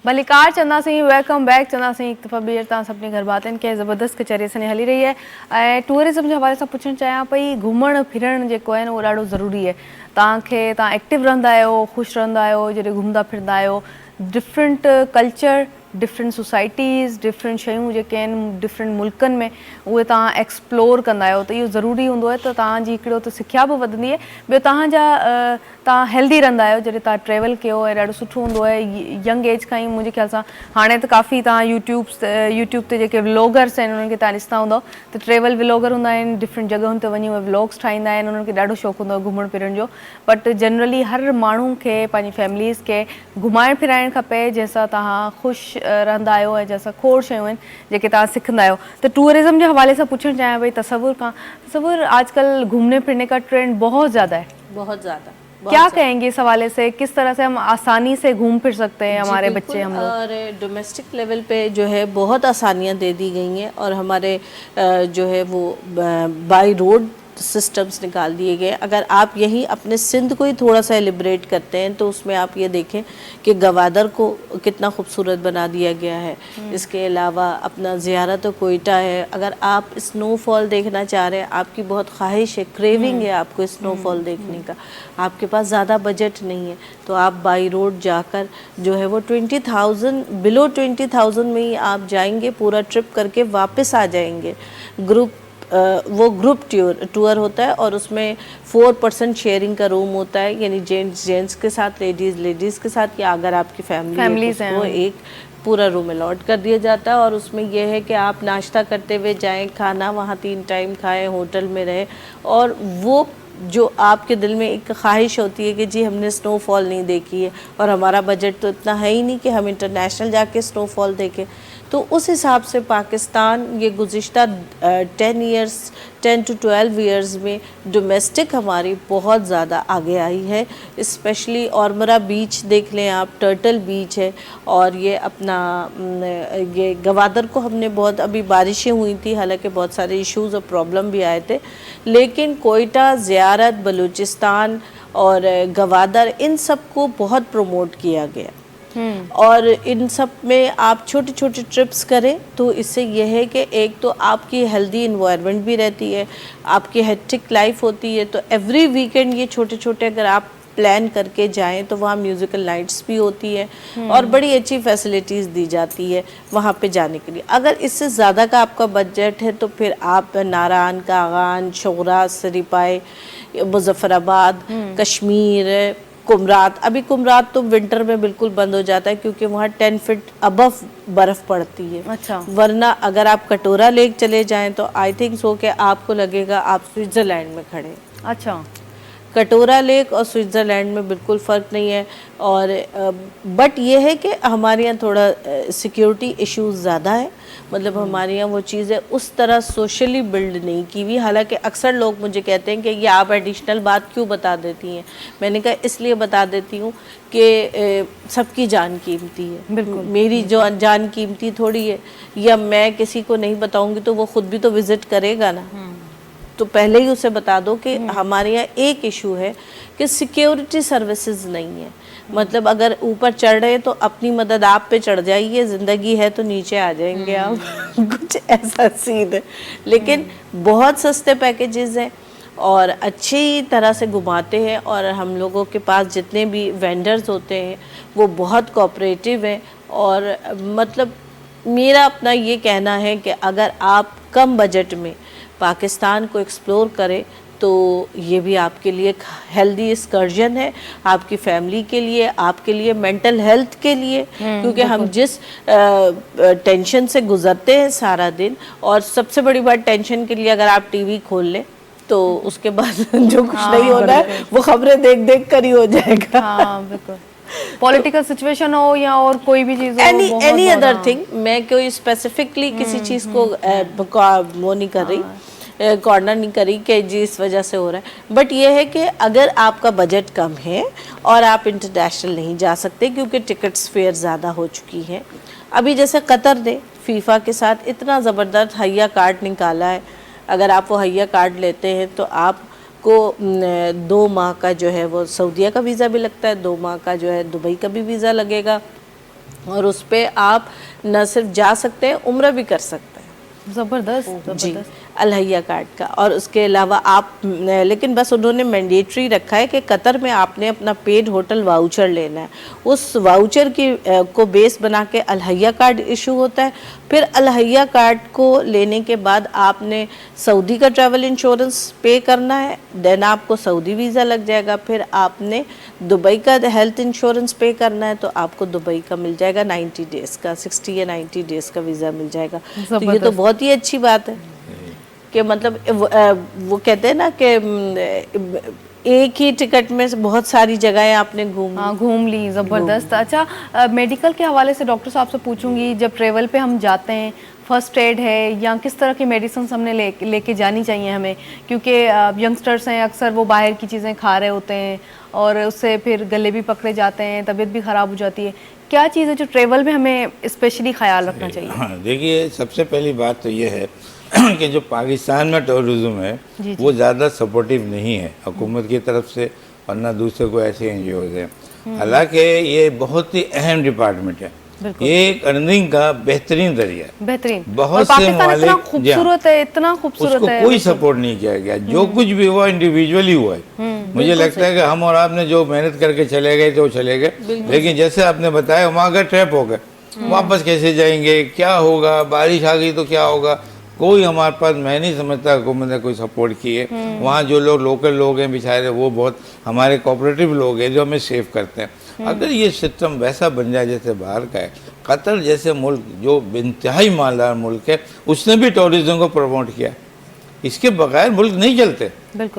Speaker 1: मलिकार चंदासीं, वेलकम बैक चंदासीं. हिकु दफ़ा ॿीहर तव्हां सभिनी घर बातनि खे ज़बरदस्त कचहरी असांजी हली रही आहे. ऐं टूरिज़म जे हवाले सां पुछणु चाहियां पई, घुमणु फिरणु जेको आहे न उहो ॾाढो ज़रूरी आहे. तव्हां एक्टिव रहंदा आहियो, ख़ुशि रहंदा आहियो जॾहिं घुमंदा फिरंदा आहियो. Different culture, different societies, different शयूं जेके आहिनि डिफरेंट मुल्कनि में, उहे तव्हां एक्सप्लोर कंदा आहियो. त इहो ज़रूरी हूंदो आहे त तव्हांजी हिकिड़ो त सिखिया बि वधंदी आहे. ॿियो तव्हां हेल्दी रहंदा आहियो जॾहिं तव्हां ट्रेवल कयो, ऐं ॾाढो सुठो हूंदो आहे. यंग एज खां ई मुंहिंजे ख़्याल सां हाणे त काफ़ी तव्हां यूट्यूब ते जेके व्लॉगर्स आहिनि उन्हनि खे तव्हां ॾिसंदा हूंदव त ट्रेवल व्लॉगर हूंदा आहिनि, डिफरेंट जॻहियुनि ते वञी उहे व्लॉग्स ठाहींदा आहिनि. उन्हनि खे ॾाढो शौक़ु हूंदो आहे घुमण फिरण जो. बट जनरली हर माण्हू खे पंहिंजी फैमिलीज़ खे घुमाइण फिराइणु खपे, जंहिंसां तव्हां ख़ुशि रहंदा आहियो ऐं जंहिंसां खोड़ शयूं आहिनि जेके तव्हां सिखंदा आहियो. त टूरिज़म जे हवाले सां पुछणु चाहियां पई, तसव्वुर आजकल घूमने फिरने का ट्रेंड बहुत ज़्यादा है.
Speaker 2: बहुत ज़्यादा.
Speaker 1: क्या कहेंगे इस हवाले से, किस तरह से हम आसानी से घूम फिर सकते हैं, हमारे बच्चे हम लोग?
Speaker 2: और डोमेस्टिक लेवल पे जो है बहुत आसानियां दे दी गई हैं, और हमारे जो है वो बाई रोड सिस्टम्स निकाल दिए गए. अगर आप यहीं अपने सिंध को ही थोड़ा सा एलिब्रेट करते हैं तो उसमें आप ये देखें कि गवादर को कितना खूबसूरत बना दिया गया है. इसके अलावा अपना ज़ियारत कोयटा है. अगर आप स्नोफॉल देखना चाह रहे हैं, आपकी बहुत ख्वाहिश है, क्रेविंग है आपको स्नोफॉल देखने का, आपके पास ज़्यादा बजट नहीं है, तो आप बाई रोड जाकर जो है वो 20,000 बिलो 20,000 में ही आप जाएंगे, पूरा ट्रिप करके वापस आ जाएंगे. वो ग्रुप टूर होता है, और उसमें 4% शेयरिंग का रूम होता है, यानी जेंट्स के साथ, लेडीज़ के साथ, या अगर आपकी फैमिली है तो एक पूरा रूम अलॉट कर दिया जाता है. और उसमें यह है कि आप नाश्ता करते हुए जाएं, खाना वहाँ 3 टाइम खाएं, होटल में रहें, और वो जो आपके दिल में एक ख्वाहिश होती है कि जी हमने स्नोफॉल नहीं देखी है और हमारा बजट तो इतना है ही नहीं कि हम इंटरनेशनल जाके स्नोफॉल देखें, तो उस हिसाब से पाकिस्तान ये गुज़िश्ता 10 to 12 ईयर्स में डोमेस्टिक हमारी बहुत ज़्यादा आगे आई है. स्पेशली औरमरा बीच देख लें आप, टर्टल बीच है, और ये अपना ये गवादर को हमने बहुत, अभी बारिशें हुई थी, हालांकि बहुत सारे इश्यूज़ और प्रॉब्लम भी आए थे, लेकिन कोयटा, ज़ियारत, बलूचिस्तान और गवादर, इन सब को बहुत प्रमोट किया गया. और इन सब में आप छोटी छोटी ट्रिप्स करें तो इससे यह है कि एक तो आपकी हेल्दी इन्वायरमेंट भी रहती है, आपकी हेक्टिक लाइफ होती है, तो एवरी वीकेंड ये छोटे छोटे अगर आप प्लान करके जाएं तो वहाँ म्यूज़िकल नाइट्स भी होती है और बड़ी अच्छी फैसिलिटीज़ दी जाती है वहाँ पे जाने के लिए. अगर इससे ज़्यादा का आपका बजट है तो फिर आप नारान, कागान, शोरा, सरीपाई, मुजफ्फराबाद, कश्मीर, कुमरात। अभी कुमरात तो विंटर में बिल्कुल बंद हो जाता है क्योंकि वहाँ 10 फीट अबव बर्फ पड़ती है।
Speaker 1: अच्छा।
Speaker 2: वरना अगर आप कटोरा लेक चले जाएं तो आई थिंक सो कि आपको लगेगा आप स्विट्ज़रलैंड में खड़े हैं।
Speaker 1: अच्छा।
Speaker 2: कटोरा लेक और स्विट्ज़रलैंड में बिल्कुल फ़र्क नहीं है। और बट ये है कि हमारे यहाँ थोड़ा सिक्योरिटी इश्यूज़ ज़्यादा है, मतलब हमारे यहाँ वो चीज़ें उस तरह सोशली बिल्ड नहीं की हुई। हालांकि अक्सर लोग मुझे कहते हैं कि ये आप एडिशनल बात क्यों बता देती हैं। मैंने कहा इसलिए बता देती हूँ कि सबकी जान कीमती है।
Speaker 1: बिल्कुल।
Speaker 2: मेरी जो जान कीमती थोड़ी है, या मैं किसी को नहीं बताऊँगी तो वो ख़ुद भी तो विज़िट करेगा ना। तो पहले ही उसे बता दो कि हमारे यहाँ एक इशू है कि सिक्योरिटी सर्विसेज नहीं है। मतलब अगर ऊपर चढ़ रहे तो अपनी मदद आप पे चढ़ जाइए, ज़िंदगी है तो नीचे आ जाएंगे आप। कुछ ऐसा सीन है। लेकिन बहुत सस्ते पैकेजेस हैं और अच्छी तरह से घुमाते हैं, और हम लोगों के पास जितने भी वेंडर्स होते हैं वो बहुत कोऑपरेटिव हैं। और मतलब मेरा अपना ये कहना है कि अगर आप कम बजट में पाकिस्तान को एक्सप्लोर करें तो ये भी आपके लिए एक हेल्दी एक्सकर्जन है, आपकी फैमिली के लिए, आपके लिए, मेंटल हेल्थ के लिए। क्योंकि हम जिस टेंशन से गुजरते हैं सारा दिन, और सबसे बड़ी बात टेंशन के लिए अगर आप टीवी खोल लें तो उसके बाद जो कुछ नहीं होना है वो खबरें देख देख कर ही हो जाएगा।
Speaker 1: हाँ बिल्कुल। पॉलिटिकल सिचुएशन हो या और कोई भी चीज़ हो,
Speaker 2: एनी अदर थिंग, मैं कोई स्पेसिफिकली किसी चीज़ को वो नहीं कर रही, कॉर्नर नहीं करी कि जी इस वजह से हो रहा है। बट ये है कि अगर आपका बजट कम है और आप इंटरनेशनल नहीं जा सकते क्योंकि टिकट्स फेयर ज़्यादा हो चुकी हैं। अभी जैसे कतर ने फीफा के साथ इतना ज़बरदस्त हय्या कार्ड निकाला है, अगर आप वो हय्या कार्ड लेते हैं तो आपको 2 माह का जो है वो सऊदीया का वीज़ा भी लगता है, 2 माह का जो है दुबई का भी वीज़ा लगेगा, और उस पर आप न सिर्फ जा सकते हैं, उम्र भी कर सकते हैं।
Speaker 1: ज़बरदस्त
Speaker 2: जी, अलहैया कार्ड का। और उसके अलावा आप, लेकिन बस उन्होंने मैंडेटरी रखा है कि कतर में आपने अपना पेड होटल वाउचर लेना है। उस वाउचर की को बेस बना के अलहैया कार्ड इशू होता है। फिर अलहैया कार्ड को लेने के बाद आपने सऊदी का ट्रैवल इंश्योरेंस पे करना है, देन आपको सऊदी वीज़ा लग जाएगा। फिर आपने दुबई का हेल्थ इंश्योरेंस पे करना है तो आपको दुबई का मिल जाएगा 90 डेज़ का, 60 या 90 डेज़ का वीज़ा मिल जाएगा। तो ये तो बहुत ही अच्छी बात है कि मतलब वो कहते हैं ना कि एक ही टिकट में बहुत सारी जगहें आपने घूम
Speaker 1: ली। ज़बरदस्त। अच्छा, मेडिकल के हवाले से डॉक्टर साहब से पूछूंगी, जब ट्रेवल पे हम जाते हैं, फर्स्ट एड है या किस तरह की मेडिसिन हमने लेके जानी चाहिए हमें, क्योंकि यंगस्टर्स हैं अक्सर वो बाहर की चीज़ें खा रहे होते हैं और उससे फिर गले भी पकड़े जाते हैं, तबीयत भी ख़राब हो जाती है। क्या चीज़ है जो ट्रेवल में हमें स्पेशली ख्याल रखना चाहिए?
Speaker 3: हाँ, देखिए सबसे पहली बात तो ये है कि जो पाकिस्तान में टूरिज़्म है वो ज़्यादा सपोर्टिव नहीं है हुकूमत की तरफ से, वरना दूसरे को ऐसे एनजीओज़ हैं। हालांकि ये बहुत ही अहम डिपार्टमेंट है, ये एक अर्निंग का बेहतरीन जरिया है।
Speaker 1: बेहतरीन।
Speaker 3: बहुत से
Speaker 1: ममालिक इतना खूबसूरत है, इतना खूबसूरत
Speaker 3: उसको
Speaker 1: है,
Speaker 3: कोई सपोर्ट नहीं किया गया। जो कुछ भी हुआ इंडिविजुअली हुआ है। मुझे लगता है कि हम और आपने जो मेहनत करके चले गए तो चले गए, लेकिन जैसे आपने बताया वहाँ अगर ट्रैप हो गए, वापस कैसे जाएंगे, क्या होगा, बारिश आ गई तो क्या होगा, कोई हमारे पास, मैं नहीं समझता हुकूमत ने कोई सपोर्ट की है। वहाँ जो लोग लोकल लोग हैं बेचारे, वो बहुत हमारे कोऑपरेटिव लोग हैं जो हमें सेव करते हैं। अगर ये सिस्टम वैसा बन जाए जैसे बाहर का है, कतर जैसे मुल्क जो इंतहाई मालदार मुल्क है, उसने भी टूरिज्म को प्रमोट किया। इसके बगैर मुल्क नहीं चलते।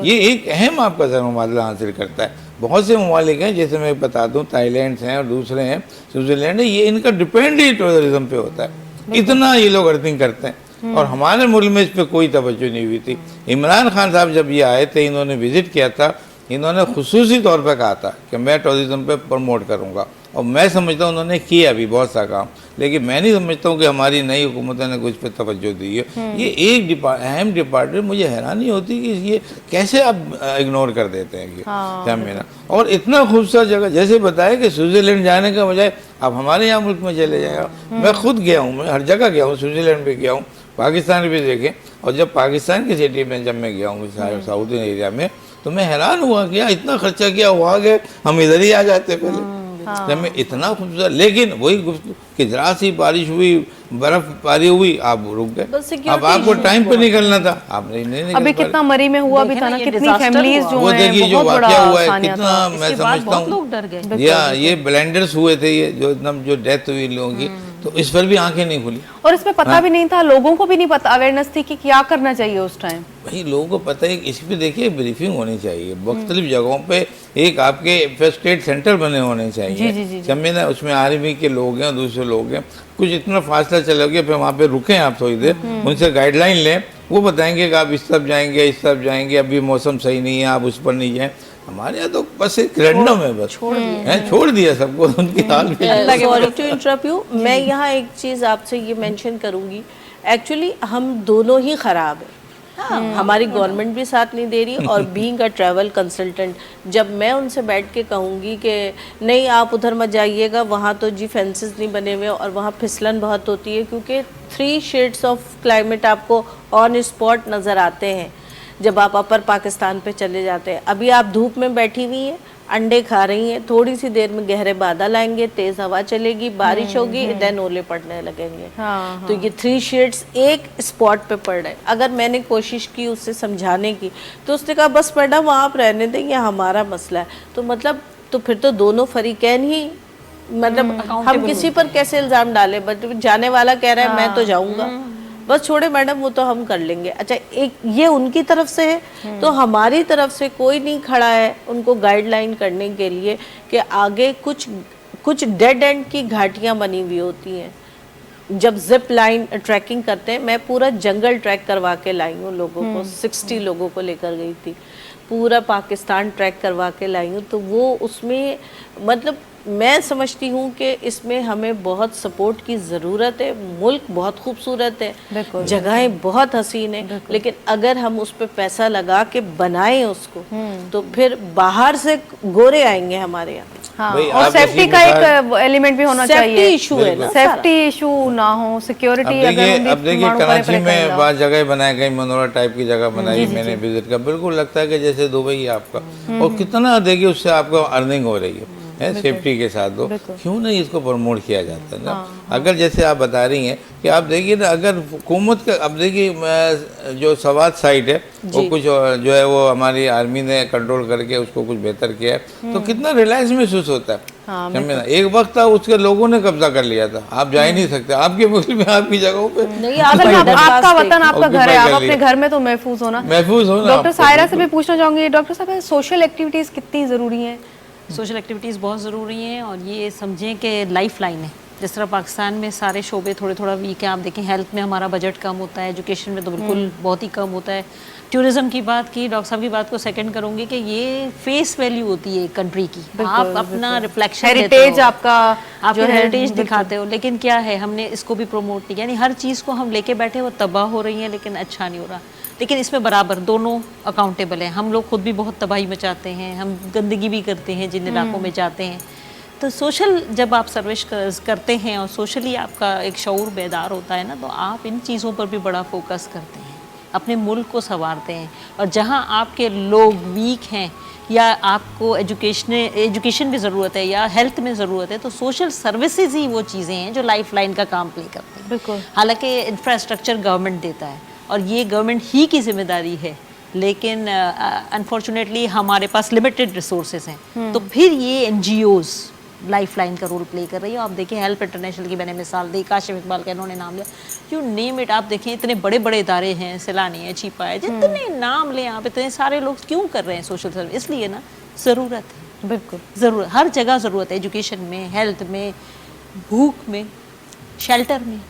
Speaker 3: ये एक अहम आपका सरमाया हासिल करता है। बहुत से ममालिक हैं, जैसे मैं बता दूं, थाईलैंड हैं और दूसरे हैं, स्विट्ज़रलैंड है, ये इनका डिपेंड ही टूरिज्म पे होता है। इतना ये लोग अर्निंग करते हैं और हमारे मुल्क में इस पर कोई तवज्जो नहीं हुई थी। इमरान खान साहब जब ये आए थे, इन्होंने विज़िट किया था, इन्होंने खुसूसी तौर पर कहा था कि मैं टूरिज़्म पे प्रमोट करूँगा, और मैं समझता हूँ उन्होंने किया भी बहुत सा काम, लेकिन मैं नहीं समझता हूँ कि हमारी नई हुकूमत ने कुछ पे तवज्जो दी है। ये एक अहम डिपार्टमेंट, मुझे हैरानी होती है कि ये कैसे आप इग्नोर कर देते हैं ये। क्या मेरा, और इतना खूबसूरत जगह, जैसे बताया कि स्विट्ज़रलैंड जाने का बजाय आप हमारे यहाँ मुल्क में चले जाएगा। मैं खुद गया हूँ, मैं हर जगह गया हूँ, स्विट्ज़रलैंड भी गया हूँ, पाकिस्तान भी देखे, और जब पाकिस्तान की सिटी में जब मैं गया हूँ साउथ एरिया में, तो मैं हैरान हुआ कि इतना खर्चा किया, वहाँ गए, हम इधर ही आ जाते पहले। जब में इतना खूबसूरत, लेकिन वही गुफ्तगू कि जरा सी बारिश हुई, बर्फबारी हुई, आप रुक
Speaker 2: बस
Speaker 3: गए।
Speaker 2: security
Speaker 3: अब आपको
Speaker 2: issue
Speaker 3: टाइम पे निकलना था, आपने नहीं निकल
Speaker 1: अभी
Speaker 3: पाए।
Speaker 1: कितना मरी में हुआ भी
Speaker 4: देखे
Speaker 1: था
Speaker 4: ना,
Speaker 1: ना,
Speaker 4: ये
Speaker 1: कितनी
Speaker 4: disaster
Speaker 1: फैमिलीज
Speaker 4: हुआ।
Speaker 1: जो
Speaker 3: वो
Speaker 1: हैं
Speaker 3: देखिए जो
Speaker 1: बहुत बड़ा
Speaker 3: वाकया हुआ है,
Speaker 1: सानिया
Speaker 3: कितना
Speaker 1: था।
Speaker 3: मैं
Speaker 4: इसके बाद
Speaker 3: समझता
Speaker 4: बहुत लोग डर
Speaker 3: हूँ,
Speaker 4: गए।
Speaker 3: ये ब्लेंडर्स हुए थे, ये जो एकदम जो डेथ हुई लोगों की, तो इस पर भी आंखें नहीं खुली।
Speaker 1: और इसमें पता भी नहीं था, लोगों को भी नहीं पता, अवेयरनेस थी कि क्या करना चाहिए उस टाइम।
Speaker 3: भाई लोगों को पता है, इस पे देखिए ब्रीफिंग होनी चाहिए, मुख्तलिफ जगहों पे एक आपके फर्स्ट एड सेंटर बने होने चाहिए।
Speaker 1: जी।
Speaker 3: समझे ना, उसमें आर्मी के लोग हैं, दूसरे लोग हैं, कुछ इतना फासला चला गया, फिर वहाँ पे रुकें आप थोड़ी देर, उनसे गाइडलाइन लें, वो बताएंगे कि आप इस तरफ जाएंगे, इस तरफ जाएंगे, अभी मौसम सही नहीं है, आप उस पर नहीं जाएं। हमारे यहाँ तो बस एक रैंडम है, बस छोड़ दिया सबको उनकी हाल पे।
Speaker 2: सॉरी टू इंटरप्ट यू, मैं यहाँ एक चीज़ आपसे ये मेंशन करूँगी, एक्चुअली हम दोनों ही ख़राब हैं। हमारी गवर्नमेंट भी साथ नहीं दे रही, और बीइंग अ ट्रैवल कंसल्टेंट, जब मैं उनसे बैठ के कहूँगी कि नहीं आप उधर मत जाइएगा, वहाँ तो जी फेंसेस नहीं बने हुए और वहाँ फिसलन बहुत होती है, क्योंकि 3 शेड्स ऑफ क्लाइमेट आपको ऑन स्पॉट नज़र आते हैं जब आप अपर पाकिस्तान पे चले जाते हैं। अभी आप धूप में बैठी हुई हैं, अंडे खा रही हैं, थोड़ी सी देर में गहरे बादल आएंगे, तेज हवा चलेगी, बारिश होगी, देन ओले पड़ने लगेंगे। तो ये 3 शेड्स एक स्पॉट पे पड़ रहे हैं। अगर मैंने कोशिश की उससे समझाने की, तो उसने कहा बस मैडम आप रहने दें, ये हमारा मसला है। तो मतलब तो फिर तो दोनों फरीकैन ही, मतलब हम किसी पर कैसे इल्ज़ाम डालें? बट जाने वाला कह रहा है मैं तो जाऊँगा, बस छोड़े मैडम वो तो हम कर लेंगे। अच्छा, एक ये उनकी तरफ से है, तो हमारी तरफ से कोई नहीं खड़ा है उनको गाइडलाइन करने के लिए कि आगे कुछ डेड एंड की घाटियां बनी हुई होती हैं। जब जिप लाइन ट्रैकिंग करते हैं, मैं पूरा जंगल ट्रैक करवा के लाई हूँ लोगों को, 60 लोगों को लेकर गई थी, पूरा पाकिस्तान ट्रैक करवा के लाई हूँ। तो वो उसमें मतलब मैं समझती हूँ कि इसमें हमें बहुत सपोर्ट की ज़रूरत है। मुल्क बहुत खूबसूरत है, जगहें बहुत हसीन है, लेकिन अगर हम उस पर पैसा लगा के बनाएं उसको, तो फिर बाहर से गोरे आएंगे हमारे यहाँ।
Speaker 1: हाँ,
Speaker 3: भाई,
Speaker 1: और
Speaker 3: आप
Speaker 1: सेफ्टी
Speaker 3: इसी
Speaker 1: का
Speaker 3: मिसाल-
Speaker 1: एक एलिमेंट भी होना
Speaker 2: सेफ्टी
Speaker 1: चाहिए।
Speaker 2: इशू है ना,
Speaker 1: सेफ्टी इशू ना हो, सिक्योरिटी
Speaker 3: अब
Speaker 1: अगर
Speaker 3: देखिए कराची में बात जगह बनाई गई, मनोरा टाइप की जगह बनाई, मैंने विजिट का, बिल्कुल लगता है कि जैसे दुबई है आपका, और कितना देखिए उससे आपको अर्निंग हो रही है सेफ्टी के साथ। दो क्यों नहीं इसको प्रमोट किया जाता है ना? अगर जैसे आप बता रही हैं कि आप देखिए ना, अगर हुकूमत का, अब देखिए जो सवात साइट है वो कुछ जो है वो हमारी आर्मी ने कंट्रोल करके उसको कुछ बेहतर किया है, तो कितना रिलैक्स महसूस होता है। समझे ना, एक वक्त था उसके लोगों ने कब्जा कर लिया था, आप जा ही नहीं सकते, आपके मुल्क में आपकी जगहों पे
Speaker 1: आपका वतन आपका घर है, आप अपने घर में तो महफूज होना। डॉक्टर सायरा से भी पूछना चाहूंगी, डॉक्टर साहब सोशल एक्टिविटीज कितनी जरूरी हैं?
Speaker 4: सोशल एक्टिविटीज़ बहुत ज़रूरी हैं, और ये समझें कि लाइफ लाइन है। जिस तरह पाकिस्तान में सारे शोबे थोड़े थोड़ा वीक हैं, आप देखें हेल्थ में हमारा बजट कम होता है, एजुकेशन में तो बिल्कुल बहुत ही कम होता है। टूरिज़्म की बात की, डॉक्टर साहब की बात को सेकंड करूंगी कि ये फेस वैल्यू होती है कंट्री की, आप अपना रिफ्लेक्शन
Speaker 1: हेरिटेज आपका
Speaker 4: आप जो हेरिटेज दिखाते हो, लेकिन क्या है हमने इसको भी प्रमोट नहीं, यानी हर चीज़ को हम लेके बैठे, वो तबाह हो रही है लेकिन अच्छा नहीं हो रहा। लेकिन इसमें बराबर दोनों अकाउंटेबल हैं। हम लोग खुद भी बहुत तबाही मचाते हैं, हम गंदगी भी करते हैं जिन इलाकों में जाते हैं। तो सोशल जब आप सर्विस करते हैं और सोशली आपका एक शऊर बेदार होता है ना, तो आप इन चीज़ों पर भी बड़ा फोकस करते हैं, अपने मुल्क को संवारते हैं। और जहाँ आपके लोग वीक हैं या आपको एजुकेशन की ज़रूरत है या हेल्थ में ज़रूरत है, तो सोशल सर्विसेज ही वो चीज़ें हैं जो लाइफ लाइन का काम प्ले करते हैं।
Speaker 1: बिल्कुल।
Speaker 4: हालांकि इंफ्रास्ट्रक्चर गवर्नमेंट देता है और ये गवर्नमेंट ही की जिम्मेदारी है, लेकिन अनफॉर्चुनेटली हमारे पास लिमिटेड रिसोर्सेज हैं। तो फिर ये NGOs लाइफ लाइन का रोल प्ले कर रही है। आप देखिए हेल्प इंटरनेशनल की मैंने मिसाल दी, काशिफ इकबाल का इन्होंने नाम लिया, यू नेम इट। आप देखें इतने बड़े बड़े इदारे हैं, सैलानी है, छिपा है, जितने नाम लें आप, इतने सारे लोग क्यों कर रहे हैं सोशल सर्विस? इसलिए ना ज़रूरत है,
Speaker 1: बिल्कुल
Speaker 4: ज़रूरत, हर जगह ज़रूरत है, एजुकेशन में, हेल्थ में, भूख में, शेल्टर में,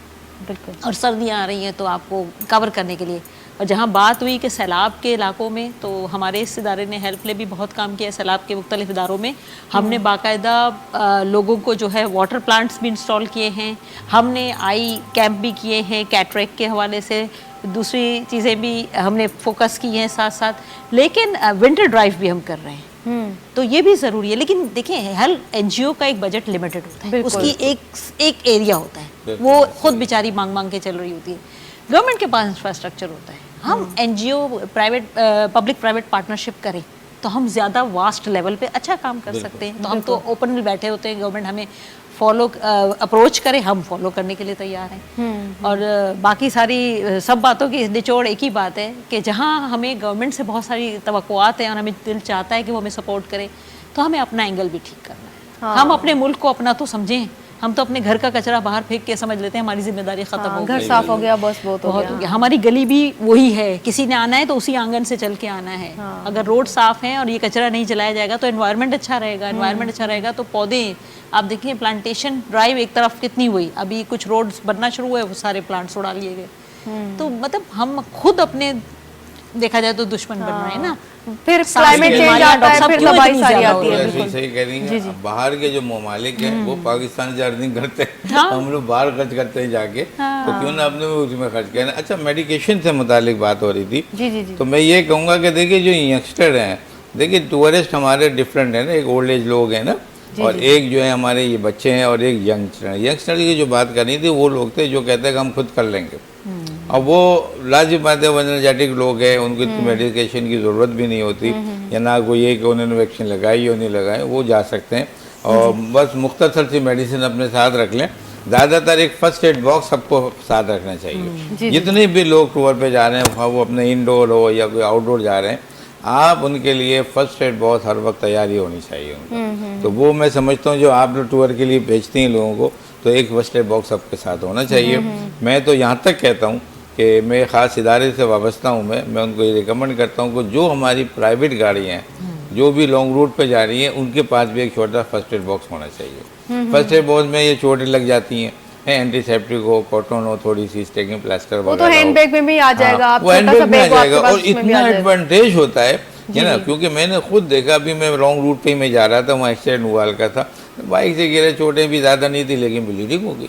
Speaker 1: बिल्कुल।
Speaker 4: और सर्दियाँ आ रही हैं तो आपको कवर करने के लिए। और जहाँ बात हुई कि सैलाब के इलाकों में, तो हमारे इस इदारे ने हेल्प ले भी बहुत काम किया है सैलाब के मुख्तलिफ इदारों में। हमने बाकायदा लोगों को जो है वाटर प्लांट्स भी इंस्टॉल किए हैं, हमने आई कैंप भी किए हैं कैटरेक्ट के हवाले से, दूसरी चीज़ें भी हमने फोकस की हैं साथ साथ, लेकिन विंटर ड्राइव भी हम कर रहे हैं। तो ये भी ज़रूरी है। लेकिन देखें हर NGO का एक बजट लिमिटेड होता है, उसकी एक एरिया होता है, वो खुद बेचारी मांग मांग के चल रही होती है। गवर्नमेंट के पास इंफ्रास्ट्रक्चर होता है, हम NGO पब्लिक प्राइवेट पार्टनरशिप करें تو ہم زیادہ واسٹ لیول پہ اچھا کام کر سکتے ہیں. تو ہم تو اوپن بیٹھے ہوتے ہیں, گورنمنٹ ہمیں فالو اپروچ کرے, ہم فالو کرنے کے لیے تیار ہیں. اور باقی ساری سب باتوں کی نچوڑ ایک ہی بات ہے کہ جہاں ہمیں گورنمنٹ سے بہت ساری توقعات ہیں اور ہمیں دل چاہتا ہے کہ وہ ہمیں سپورٹ کرے, تو ہمیں اپنا اینگل بھی ٹھیک کرنا ہے. ہم اپنے ملک کو اپنا تو سمجھیں, ہم تو اپنے گھر کا کچرا باہر پھینک کے سمجھ لیتے ہیں ہماری ذمہ داری ختم ہو
Speaker 1: گھر
Speaker 4: گئی,
Speaker 1: صاف ہو گیا بس بہت ہو
Speaker 4: ہو گیا. ہماری گلی بھی وہی ہے, کسی نے آنا ہے تو اسی آنگن سے چل کے آنا ہے. اگر روڈ صاف ہے اور یہ کچرا نہیں جلایا جائے گا تو انوائرمنٹ اچھا رہے گا, انوائرمنٹ اچھا رہے گا تو پودے, آپ دیکھیے پلانٹیشن ڈرائیو ایک طرف کتنی ہوئی, ابھی کچھ روڈز بننا شروع ہوئے, وہ سارے پلانٹس اڑا لیے گئے. تو مطلب ہم خود اپنے دیکھا جائے تو دشمن بن رہے ہیں نا.
Speaker 1: پھر کلائمیٹ چینج آتا ہے, پھر تباہی ساری آتی ہے.
Speaker 3: ایسے صحیح کہہ رہی ہیں. باہر کے جو ممالک ہیں وہ پاکستان سے ارننگ کرتے ہیں, ہم لوگ باہر خرچ کرتے ہیں جا کے, تو کیوں نہ اپنے اس میں خرچ کریں. اچھا, میڈیکیشن سے متعلق بات ہو رہی تھی, تو میں یہ کہوں گا کہ دیکھیے جو ینگسٹر ہیں, دیکھیے ٹورسٹ ہمارے ڈفرینٹ ہیں نا, ایک اولڈ ایج لوگ ہیں نا, اور ایک جو ہے ہمارے یہ بچے ہیں, اور ایک ینگسٹر. ینگسٹر کی جو بات کرنی تھی وہ لوگ تھے جو کہتے ہیں کہ ہم خود کر لیں گے. اب وہ لازم بات ہے, وہ انرجیٹک لوگ ہیں, ان کو اتنی میڈیکیشن کی ضرورت بھی نہیں ہوتی, یا نہ کوئی یہ کہ انہوں نے ویکسین لگائی یا نہیں لگائی, وہ جا سکتے ہیں. اور بس مختصر سی میڈیسن اپنے ساتھ رکھ لیں. زیادہ تر ایک فرسٹ ایڈ باکس سب کو ساتھ رکھنا چاہیے. جتنے بھی لوگ ٹور پہ جا رہے ہیں, وہ اپنے انڈور ہو یا کوئی آؤٹ ڈور جا رہے ہیں, آپ ان کے لیے فرسٹ ایڈ باکس ہر وقت تیاری ہونی چاہیے ان کو. تو وہ میں سمجھتا ہوں جو آپ لوگ ٹور کے لیے بھیجتے ہیں لوگوں کو, تو ایک فرسٹ ایڈ باکس آپ کے ساتھ ہونا چاہیے. میں تو یہاں تک کہتا ہوں کہ میں خاص ادارے سے وابستہ ہوں, میں ان کو یہ ریکمنڈ کرتا ہوں کہ جو ہماری پرائیویٹ گاڑیاں ہیں جو بھی لانگ روٹ پہ جا رہی ہیں, ان کے پاس بھی ایک چھوٹا فرسٹ ایڈ باکس ہونا چاہیے. فرسٹ ایڈ باکس میں یہ چوٹیں لگ جاتی ہیں, اینٹی سیپٹک ہو, کاٹن ہو, تھوڑی سی اسٹیکنگ پلاسٹر وغیرہ,
Speaker 1: وہ تو ہینڈ بیگ میں بھی آ جائے گا,
Speaker 3: وہ ہینڈ بیگ میں آ جائے گا. اور اتنا ایڈوانٹیج ہوتا ہے نا, کیونکہ میں نے خود دیکھا, ابھی میں لانگ روٹ پہ ہی میں جا رہا تھا, وہاں ایکسیڈنٹ ہوا ہلکا تھا, بائک سے گرے, چوٹیں بھی زیادہ نہیں تھی لیکن بلیڈنگ ہو گئی.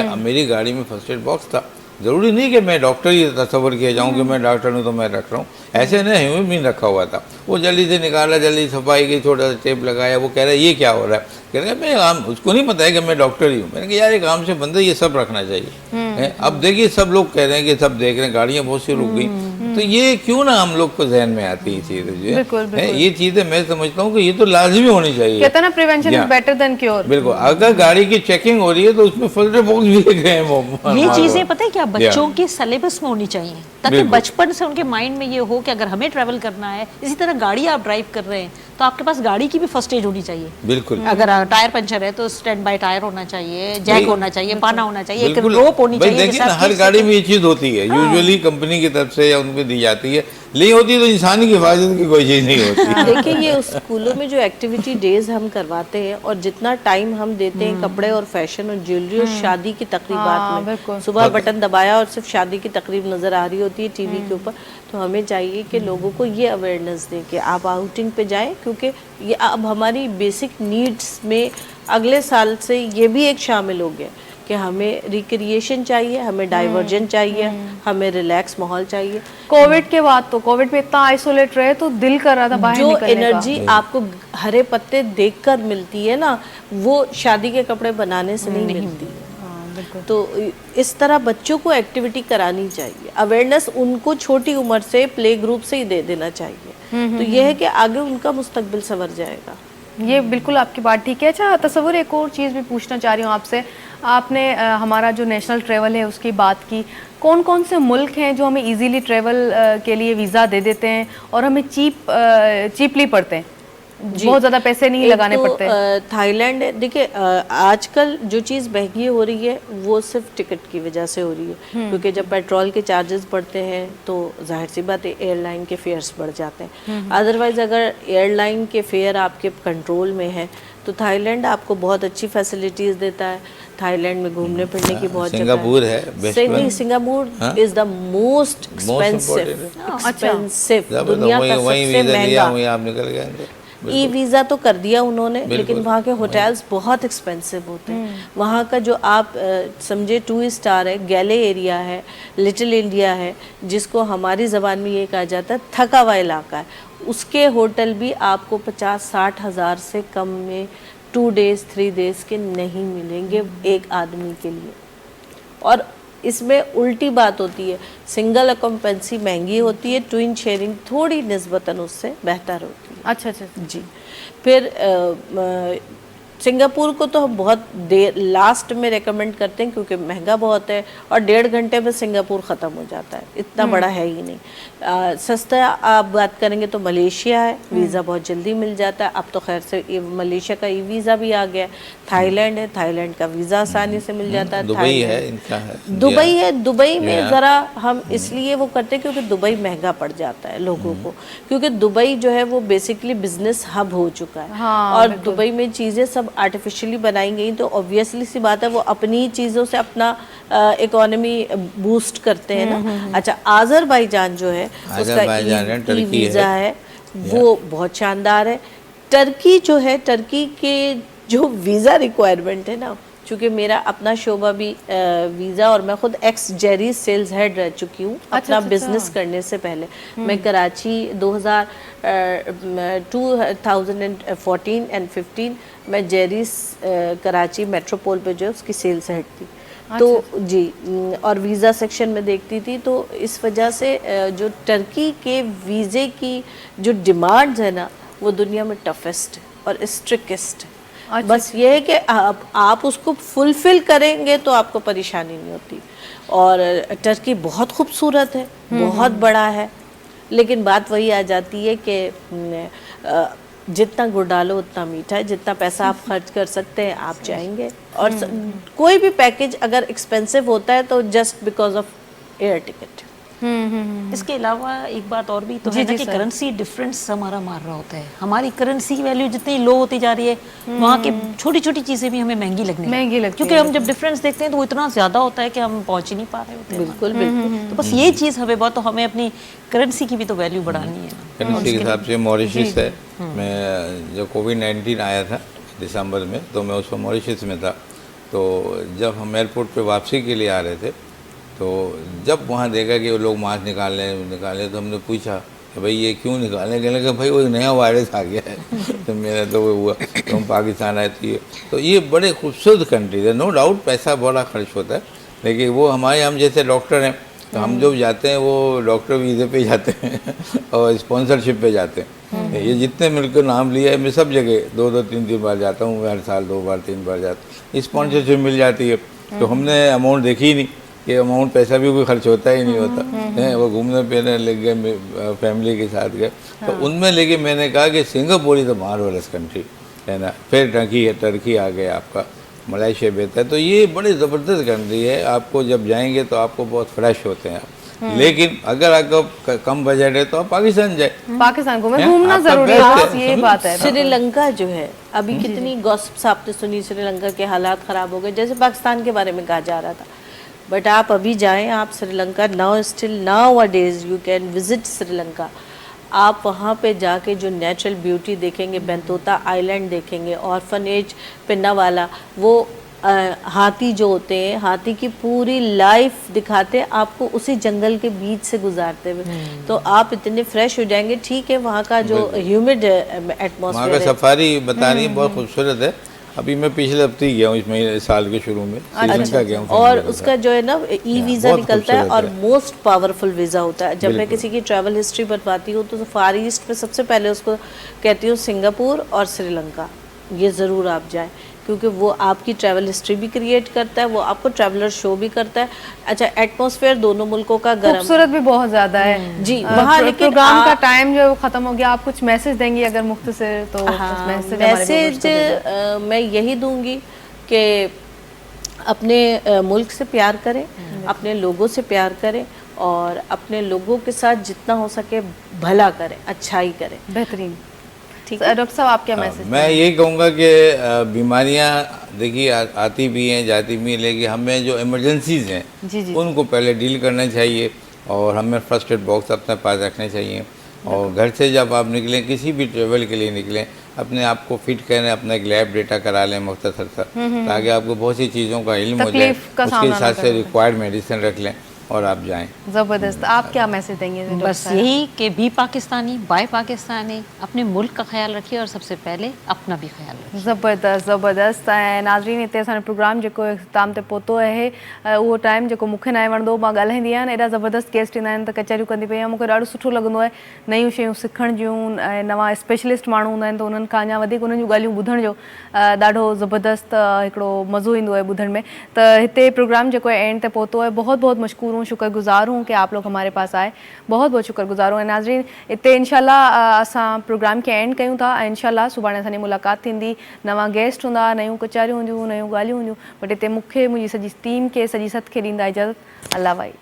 Speaker 3: اب میری گاڑی میں فرسٹ ایڈ باکس تھا. ضروری نہیں کہ میں ڈاکٹر ہی تصور کیا جاؤں کہ میں ڈاکٹر ہوں تو میں رکھ رہا ہوں, ایسے نہیں, ہیومن بینگ رکھا ہوا تھا. وہ جلدی سے نکالا, جلدی صفائی کی, چھوٹا سا ٹیپ لگایا. وہ کہہ رہا ہے یہ کیا ہو رہا ہے, کہہ رہا ہے میں اس کو نہیں پتا ہے کہ میں ڈاکٹر ہی ہوں. میں نے کہا یار ایک عام سے بندہ یہ سب رکھنا چاہیے. اب دیکھیے سب لوگ کہہ رہے ہیں کہ سب دیکھ رہے ہیں, گاڑیاں بہت سی رک گئیں, تو یہ کیوں نہ ہم لوگ کو ذہن میں آتی ہے چیزیں جو ہے, یہ چیزیں میں سمجھتا ہوں کہ یہ تو لازمی ہونی چاہیے.
Speaker 1: کہتے ہیں نا prevention is better than cure.
Speaker 3: بالکل, اگر گاڑی کی چیکنگ ہو رہی ہے تو اس میں فرسٹ ایڈ باکس بھی لکھ رہے ہیں.
Speaker 4: یہ چیزیں پتہ ہے کیا بچوں کے سلیبس میں ہونی چاہیے, تاکہ بچپن سے ان کے مائنڈ میں یہ ہو کہ اگر ہمیں ٹریول کرنا ہے, اسی طرح گاڑی آپ ڈرائیو کر رہے ہیں تو آپ کے پاس گاڑی کی بھی فرسٹ ایڈ ہونی چاہیے.
Speaker 3: بالکل,
Speaker 4: اگر ٹائر پنچر ہے تو اسٹینڈ بائی ٹائر ہونا چاہیے, جیک ہونا چاہیے, پانا ہونا چاہیے, ایک روپ ہونی چاہیے.
Speaker 3: دیکھیے نا, ہر گاڑی میں یہ چیز ہوتی ہے, یوزولی کمپنی کی طرف سے یا ان پہ دی جاتی ہے, نہیں ہوتی تو انسانی کی حفاظت کی کوئی چیز نہیں ہوتی.
Speaker 2: دیکھیں یہ اسکولوں میں جو ایکٹیویٹی ڈیز ہم کرواتے ہیں اور جتنا ٹائم ہم دیتے ہیں کپڑے اور فیشن اور جیولری اور شادی کی تقریبات میں, صبح بٹن دبایا اور صرف شادی کی تقریب نظر آ رہی ہوتی ہے ٹی وی کے اوپر, تو ہمیں چاہیے کہ لوگوں کو یہ اویئرنیس دیں کہ آپ آؤٹنگ پہ جائیں, کیونکہ یہ اب ہماری بیسک نیڈس میں اگلے سال سے یہ بھی ایک شامل ہو گیا کہ ہمیں ریکریشن چاہیے, ہمیں ڈائیورجن چاہیے, ہمیں ریلیکس ماحول چاہیے.
Speaker 1: کووڈ کے بعد تو کووڈ میں اتنا آئسولیٹ رہے تو دل کر رہا تھا باہر
Speaker 2: جو
Speaker 1: نکلنے کا.
Speaker 2: انرجی آپ کو ہرے پتے دیکھ کر ملتی ہے نا, وہ شادی کے کپڑے بنانے سے نہیں ملتی. تو اس طرح بچوں کو ایکٹیویٹی کرانی چاہیے, اویئرنیس ان کو چھوٹی عمر سے پلے گروپ سے ہی دے دینا چاہیے, تو یہ ہے کہ آگے ان کا مستقبل سنور جائے گا.
Speaker 1: یہ بالکل آپ کی بات ٹھیک ہے. اچھا تصور, ایک اور چیز بھی پوچھنا چاہ رہی ہوں آپ سے. آپ نے ہمارا جو نیشنل ٹریول ہے اس کی بات کی, کون کون سے ملک ہیں جو ہمیں ایزیلی ٹریول کے لیے ویزا دے دیتے ہیں اور ہمیں چیپلی پڑتے ہیں, بہت زیادہ پیسے نہیں لگانے پڑتے؟
Speaker 2: تھائی لینڈ, دیکھیں آج کل جو چیز مہنگی ہو رہی ہے وہ صرف ٹکٹ کی وجہ سے ہو رہی ہے, کیونکہ جب پیٹرول کے چارجز بڑھتے ہیں تو ظاہر سی بات ہے ایئر لائن کے فیئرس بڑھ جاتے ہیں. ادروائز اگر ایئر لائن کے فیئر آپ کے کنٹرول میں ہے تو تھائی لینڈ آپ کو بہت اچھی فیسلٹیز دیتا ہے. تھائی لینڈ میں گھومنے پھرنے کی بہت جگہ ہے.
Speaker 3: سنگاپور ہے,
Speaker 2: نہیں, Singapore is the most expensive دنیا کا سب سے مہنگا. ای ویزا تو کر دیا انہوں نے, لیکن وہاں کے ہوٹلز بہت ایکسپینسو ہوتے ہیں. وہاں کا جو آپ سمجھے 2 اسٹار ہے, گیلے ایریا ہے, لٹل انڈیا ہے, جس کو ہماری زبان میں یہ کہا جاتا ہے تھکا ہوا علاقہ ہے, اس کے ہوٹل بھی آپ کو 50-60 ہزار سے کم میں 2 days 3 days کے نہیں ملیں گے ایک آدمی کے لیے. اور اس میں الٹی بات ہوتی ہے, سنگل اکمپنسی مہنگی ہوتی ہے, ٹوئن شیئرنگ تھوڑی نسبتاً اس سے بہتر ہوتی ہے.
Speaker 1: اچھا اچھا.
Speaker 2: جی. پھر سنگاپور کو تو ہم بہت دیر لاسٹ میں ریکمنڈ کرتے ہیں کیونکہ مہنگا بہت ہے اور 1.5 گھنٹے میں سنگاپور ختم ہو جاتا ہے, اتنا بڑا ہے ہی نہیں. سستا آپ بات کریں گے تو ملیشیا ہے, ویزا بہت جلدی مل جاتا ہے. اب تو خیر سے ملیشیا کا ای ویزا بھی آ گیا ہے. تھائی لینڈ ہے, تھائی لینڈ کا ویزا آسانی سے مل جاتا ہے.
Speaker 3: دبئی ہے ان کا ہے.
Speaker 2: دبئی ہے, دبئی میں ذرا ہم اس لیے وہ کرتے ہیں کیونکہ دبئی مہنگا پڑ جاتا ہے لوگوں کو, کیونکہ دبئی جو ہے وہ بیسکلی بزنس ہب ہو چکا ہے اور دبئی میں چیزیں سب آرٹیفیشلی بنائی گئی, تو اوبویسلی سی بات ہے وہ اپنی چیزوں سے اپنا اکانومی بوسٹ کرتے ہیں نا. اچھا, آذربائیجان جو ہے اس کا ای ویزا ہے وہ بہت شاندار ہے. ٹرکی جو ہے, ٹرکی کے جو ویزا ریکوائرمنٹ ہے نا, چونکہ میرا اپنا شعبہ بھی ویزا, اور میں خود ایکس جیری سیلز ہیڈ رہ چکی ہوں اپنا بزنس کرنے سے پہلے. میں کراچی 2014 اینڈ 15 میں جیریز کراچی میٹروپول پہ جو ہے اس کی سیلز ہیڈ تھی. تو جی, اور ویزا سیکشن میں دیکھتی تھی, تو اس وجہ سے جو ٹرکی کے ویزے کی جو ڈیمانڈز ہے نا وہ دنیا میں ٹفسٹ اور اسٹرکسٹ. بس یہ ہے کہ آپ اس کو فلفل کریں گے تو آپ کو پریشانی نہیں ہوتی. اور ٹرکی بہت خوبصورت ہے, بہت بڑا ہے, لیکن بات وہی آ جاتی ہے کہ جتنا گڑ ڈالو اتنا میٹھا ہے. جتنا پیسہ آپ خرچ کر سکتے ہیں آپ جائیں گے. اور کوئی بھی پیکیج اگر ایکسپینسو ہوتا ہے تو just because of air ticket.
Speaker 4: اس کے علاوہ ایک بات اور بھی تو ہے نا کہ کرنسی ڈفرینس ہمارا مار رہا ہوتا ہے. ہماری کرنسی کی ویلیو جتنی لو ہوتی جا رہی ہے, وہاں کی چھوٹی چھوٹی چیزیں بھی ہمیں مہنگی لگتی ہیں, کیونکہ ہم جب ڈفرینس دیکھتے ہیں تو وہ اتنا زیادہ ہوتا ہے کہ ہم پہنچ ہی نہیں پا رہے ہوتے.
Speaker 2: بالکل بالکل.
Speaker 4: تو بس یہ چیز ہمیں بہت, تو ہمیں اپنی کرنسی کی بھی تو ویلیو بڑھانی ہے.
Speaker 3: کرنسی کے حساب سے موریشس ہے. میں جب کووڈ-19 آیا تھا دسمبر میں, تو میں اس وقت موریشس میں تھا. تو جب ہم ایئرپورٹ پہ واپسی کے لیے آ رہے تھے, تو جب وہاں دیکھا کہ وہ لوگ ماسک نکالے تو ہم نے پوچھا کہ بھائی یہ کیوں نکالنے کے لگے, بھائی وہ نیا وائرس آ گیا ہے. تو میرا تو وہ ہوا تو ہم پاکستان آئے تھے. تو یہ بڑے خوبصورت کنٹریز ہے, نو ڈاؤٹ پیسہ بڑا خرچ ہوتا ہے, لیکن وہ ہم جیسے ڈاکٹر ہیں تو ہم جو جاتے ہیں وہ ڈاکٹر ویزے پہ جاتے ہیں اور اسپانسرشپ پہ جاتے ہیں. یہ جتنے مل کے نام لیا ہے میں سب جگہ 2-3 بار جاتا ہوں, ہر سال 2 بار 3 بار جاتا ہوں. اسپانسرشپ مل جاتی ہے. تو ہم نے اماؤنٹ دیکھی ہی نہیں کہ اماؤنٹ پیسہ بھی کوئی خرچ ہوتا ہی نہیں ہوتا. وہ گھومنے پھرنے لگ گئے, فیملی کے ساتھ گئے. تو ان میں لے کے میں نے کہا کہ سنگاپور از اے مارولس کنٹری ہے نا. پھر ٹرکی آ گیا آپ کا, ملائیشیا بہتر ہے. تو یہ بڑی زبردست کنٹری ہے. آپ کو جب جائیں گے تو آپ کو بہت فریش ہوتے ہیں آپ. لیکن اگر آپ کا کم بجٹ ہے تو آپ پاکستان جائیں.
Speaker 1: پاکستان کو میں گھومنا ضروری ہے, یہ بات ہے.
Speaker 2: سری لنکا جو ہے ابھی کتنی گوسپس آپ نے سنی, سری لنکا کے حالات خراب ہو گئے جیسے پاکستان کے بارے میں کہا جا رہا تھا. بٹ آپ ابھی جائیں, آپ Sri Lanka nowadays you can visit Sri Lanka. آپ وہاں پہ جا کے جو نیچرل بیوٹی دیکھیں گے, بینتوتا آئی لینڈ دیکھیں گے, آرفنیج پنا والا, وہ ہاتھی جو ہوتے ہیں, ہاتھی کی پوری لائف دکھاتے ہیں آپ کو اسی جنگل کے بیچ سے گزارتے ہوئے. تو آپ اتنے فریش ہو جائیں گے. ٹھیک ہے وہاں کا جو ہیومڈ ایٹماسفیئر ہے,
Speaker 3: وہاں کا سفاری بتا رہی ہے بہت خوبصورت ہے. ابھی میں پچھلے ہفتے ہی گیا ہوں, اس مہینے سال کے شروع میں سری لنکا گیا ہوں.
Speaker 2: اور اس کا جو ہے نا ای ویزا نکلتا ہے اور موسٹ پاورفل ویزا ہوتا ہے. جب میں کسی کی ٹریول ہسٹری بتاتی ہوں تو فار ایسٹ میں سب سے پہلے اس کو کہتی ہوں سنگاپور اور سری لنکا, یہ ضرور آپ جائیں, کیونکہ وہ آپ کی ٹریول ہسٹری بھی کریٹ کرتا ہے, وہ آپ کو ٹریولر شو بھی کرتا ہے. اچھا, ایٹماسفیئر دونوں ملکوں کا گرم,
Speaker 1: خوبصورت بھی بہت زیادہ ہے.
Speaker 2: جی وہاں, لیکن
Speaker 1: پروگرام کا ٹائم جو ہے وہ ختم ہو گیا. آپ کچھ میسج دیں گی اگر مختصر تو؟
Speaker 2: میسج میں یہی دوں گی کہ اپنے ملک سے پیار کریں, اپنے لوگوں سے پیار کریں, اور اپنے لوگوں کے ساتھ جتنا ہو سکے بھلا کریں, اچھائی کریں.
Speaker 1: بہترین. ڈاکٹر صاحب آپ کیا میسج؟
Speaker 3: میں یہی کہوں گا کہ بیماریاں دیکھیے آتی بھی ہیں جاتی بھی ہیں, لیکن ہمیں جو ایمرجنسیز ہیں ان کو پہلے ڈیل کرنا چاہیے, اور ہمیں فرسٹ ایڈ باکس اپنے پاس رکھنے چاہیے. اور گھر سے جب آپ نکلیں, کسی بھی ٹریول کے لیے نکلیں, اپنے آپ کو فٹ کریں, اپنا ایک لیب ڈیٹا کرا لیں مختصر سا, تاکہ آپ کو بہت سی چیزوں کا علم ہو جائے. اس کے ساتھ سے ریکوائرڈ میڈیسن رکھ لیں, और आप जाएं।
Speaker 1: ज़बरदस्त, आप क्या मैसेज देंगे डॉक्टर
Speaker 4: बस
Speaker 1: साहब?
Speaker 4: यही कि भी पाकिस्तानी बाय पाकिस्तानी, अपने मुल्क का ख्याल रखिए और सबसे पहले अपना भी ख्याल रखिए।
Speaker 1: ज़बरदस्त ज़बरदस्त। ऐं नाज़रीन, हिते असांजो प्रोग्राम जेको इख़्तिताम ते पहुतो आहे, उहो टाइम जेको मूंखे न आहे वणंदो, मां ॻाल्हाईंदी आहियां एॾा ज़बरदस्त गेस्ट ईंदा आहिनि त कचहरियूं कंदी पई आहियां, मूंखे ॾाढो सुठो लॻंदो आहे नयूं शयूं सिखण जूं, ऐं नवां स्पेशलिस्ट माण्हू हूंदा आहिनि त उन्हनि खां अञा वधीक उन्हनि जूं ॻाल्हियूं ॿुधण जो ॾाढो ज़बरदस्त हिकिड़ो मज़ो ईंदो आहे ॿुधण में। त हिते प्रोग्राम जेको आहे एंड ते पहुतो है, बहुत बहुत मशकूर हूँ, शुक्रगुजार हूँ कि आप लोग हमारे पास आए, बहुत बहुत शुक्रगुजार हूँ। ऐं नाज़रीन, हिते इंशाल्लाह असां प्रोग्राम खे एंड कयूं था, ऐं इंशाल्लाह सुभाणे असांजी मुलाक़ात थींदी, नवां गेस्ट हूंदा, नयूं कचारियूं हूंदियूं, नयूं ॻाल्हियूं हूंदियूं। बट हिते मूंखे, मुंहिंजी सॼी टीम खे, सॼी सत खे ॾींदा इजाज़त। अल्लाह भाई।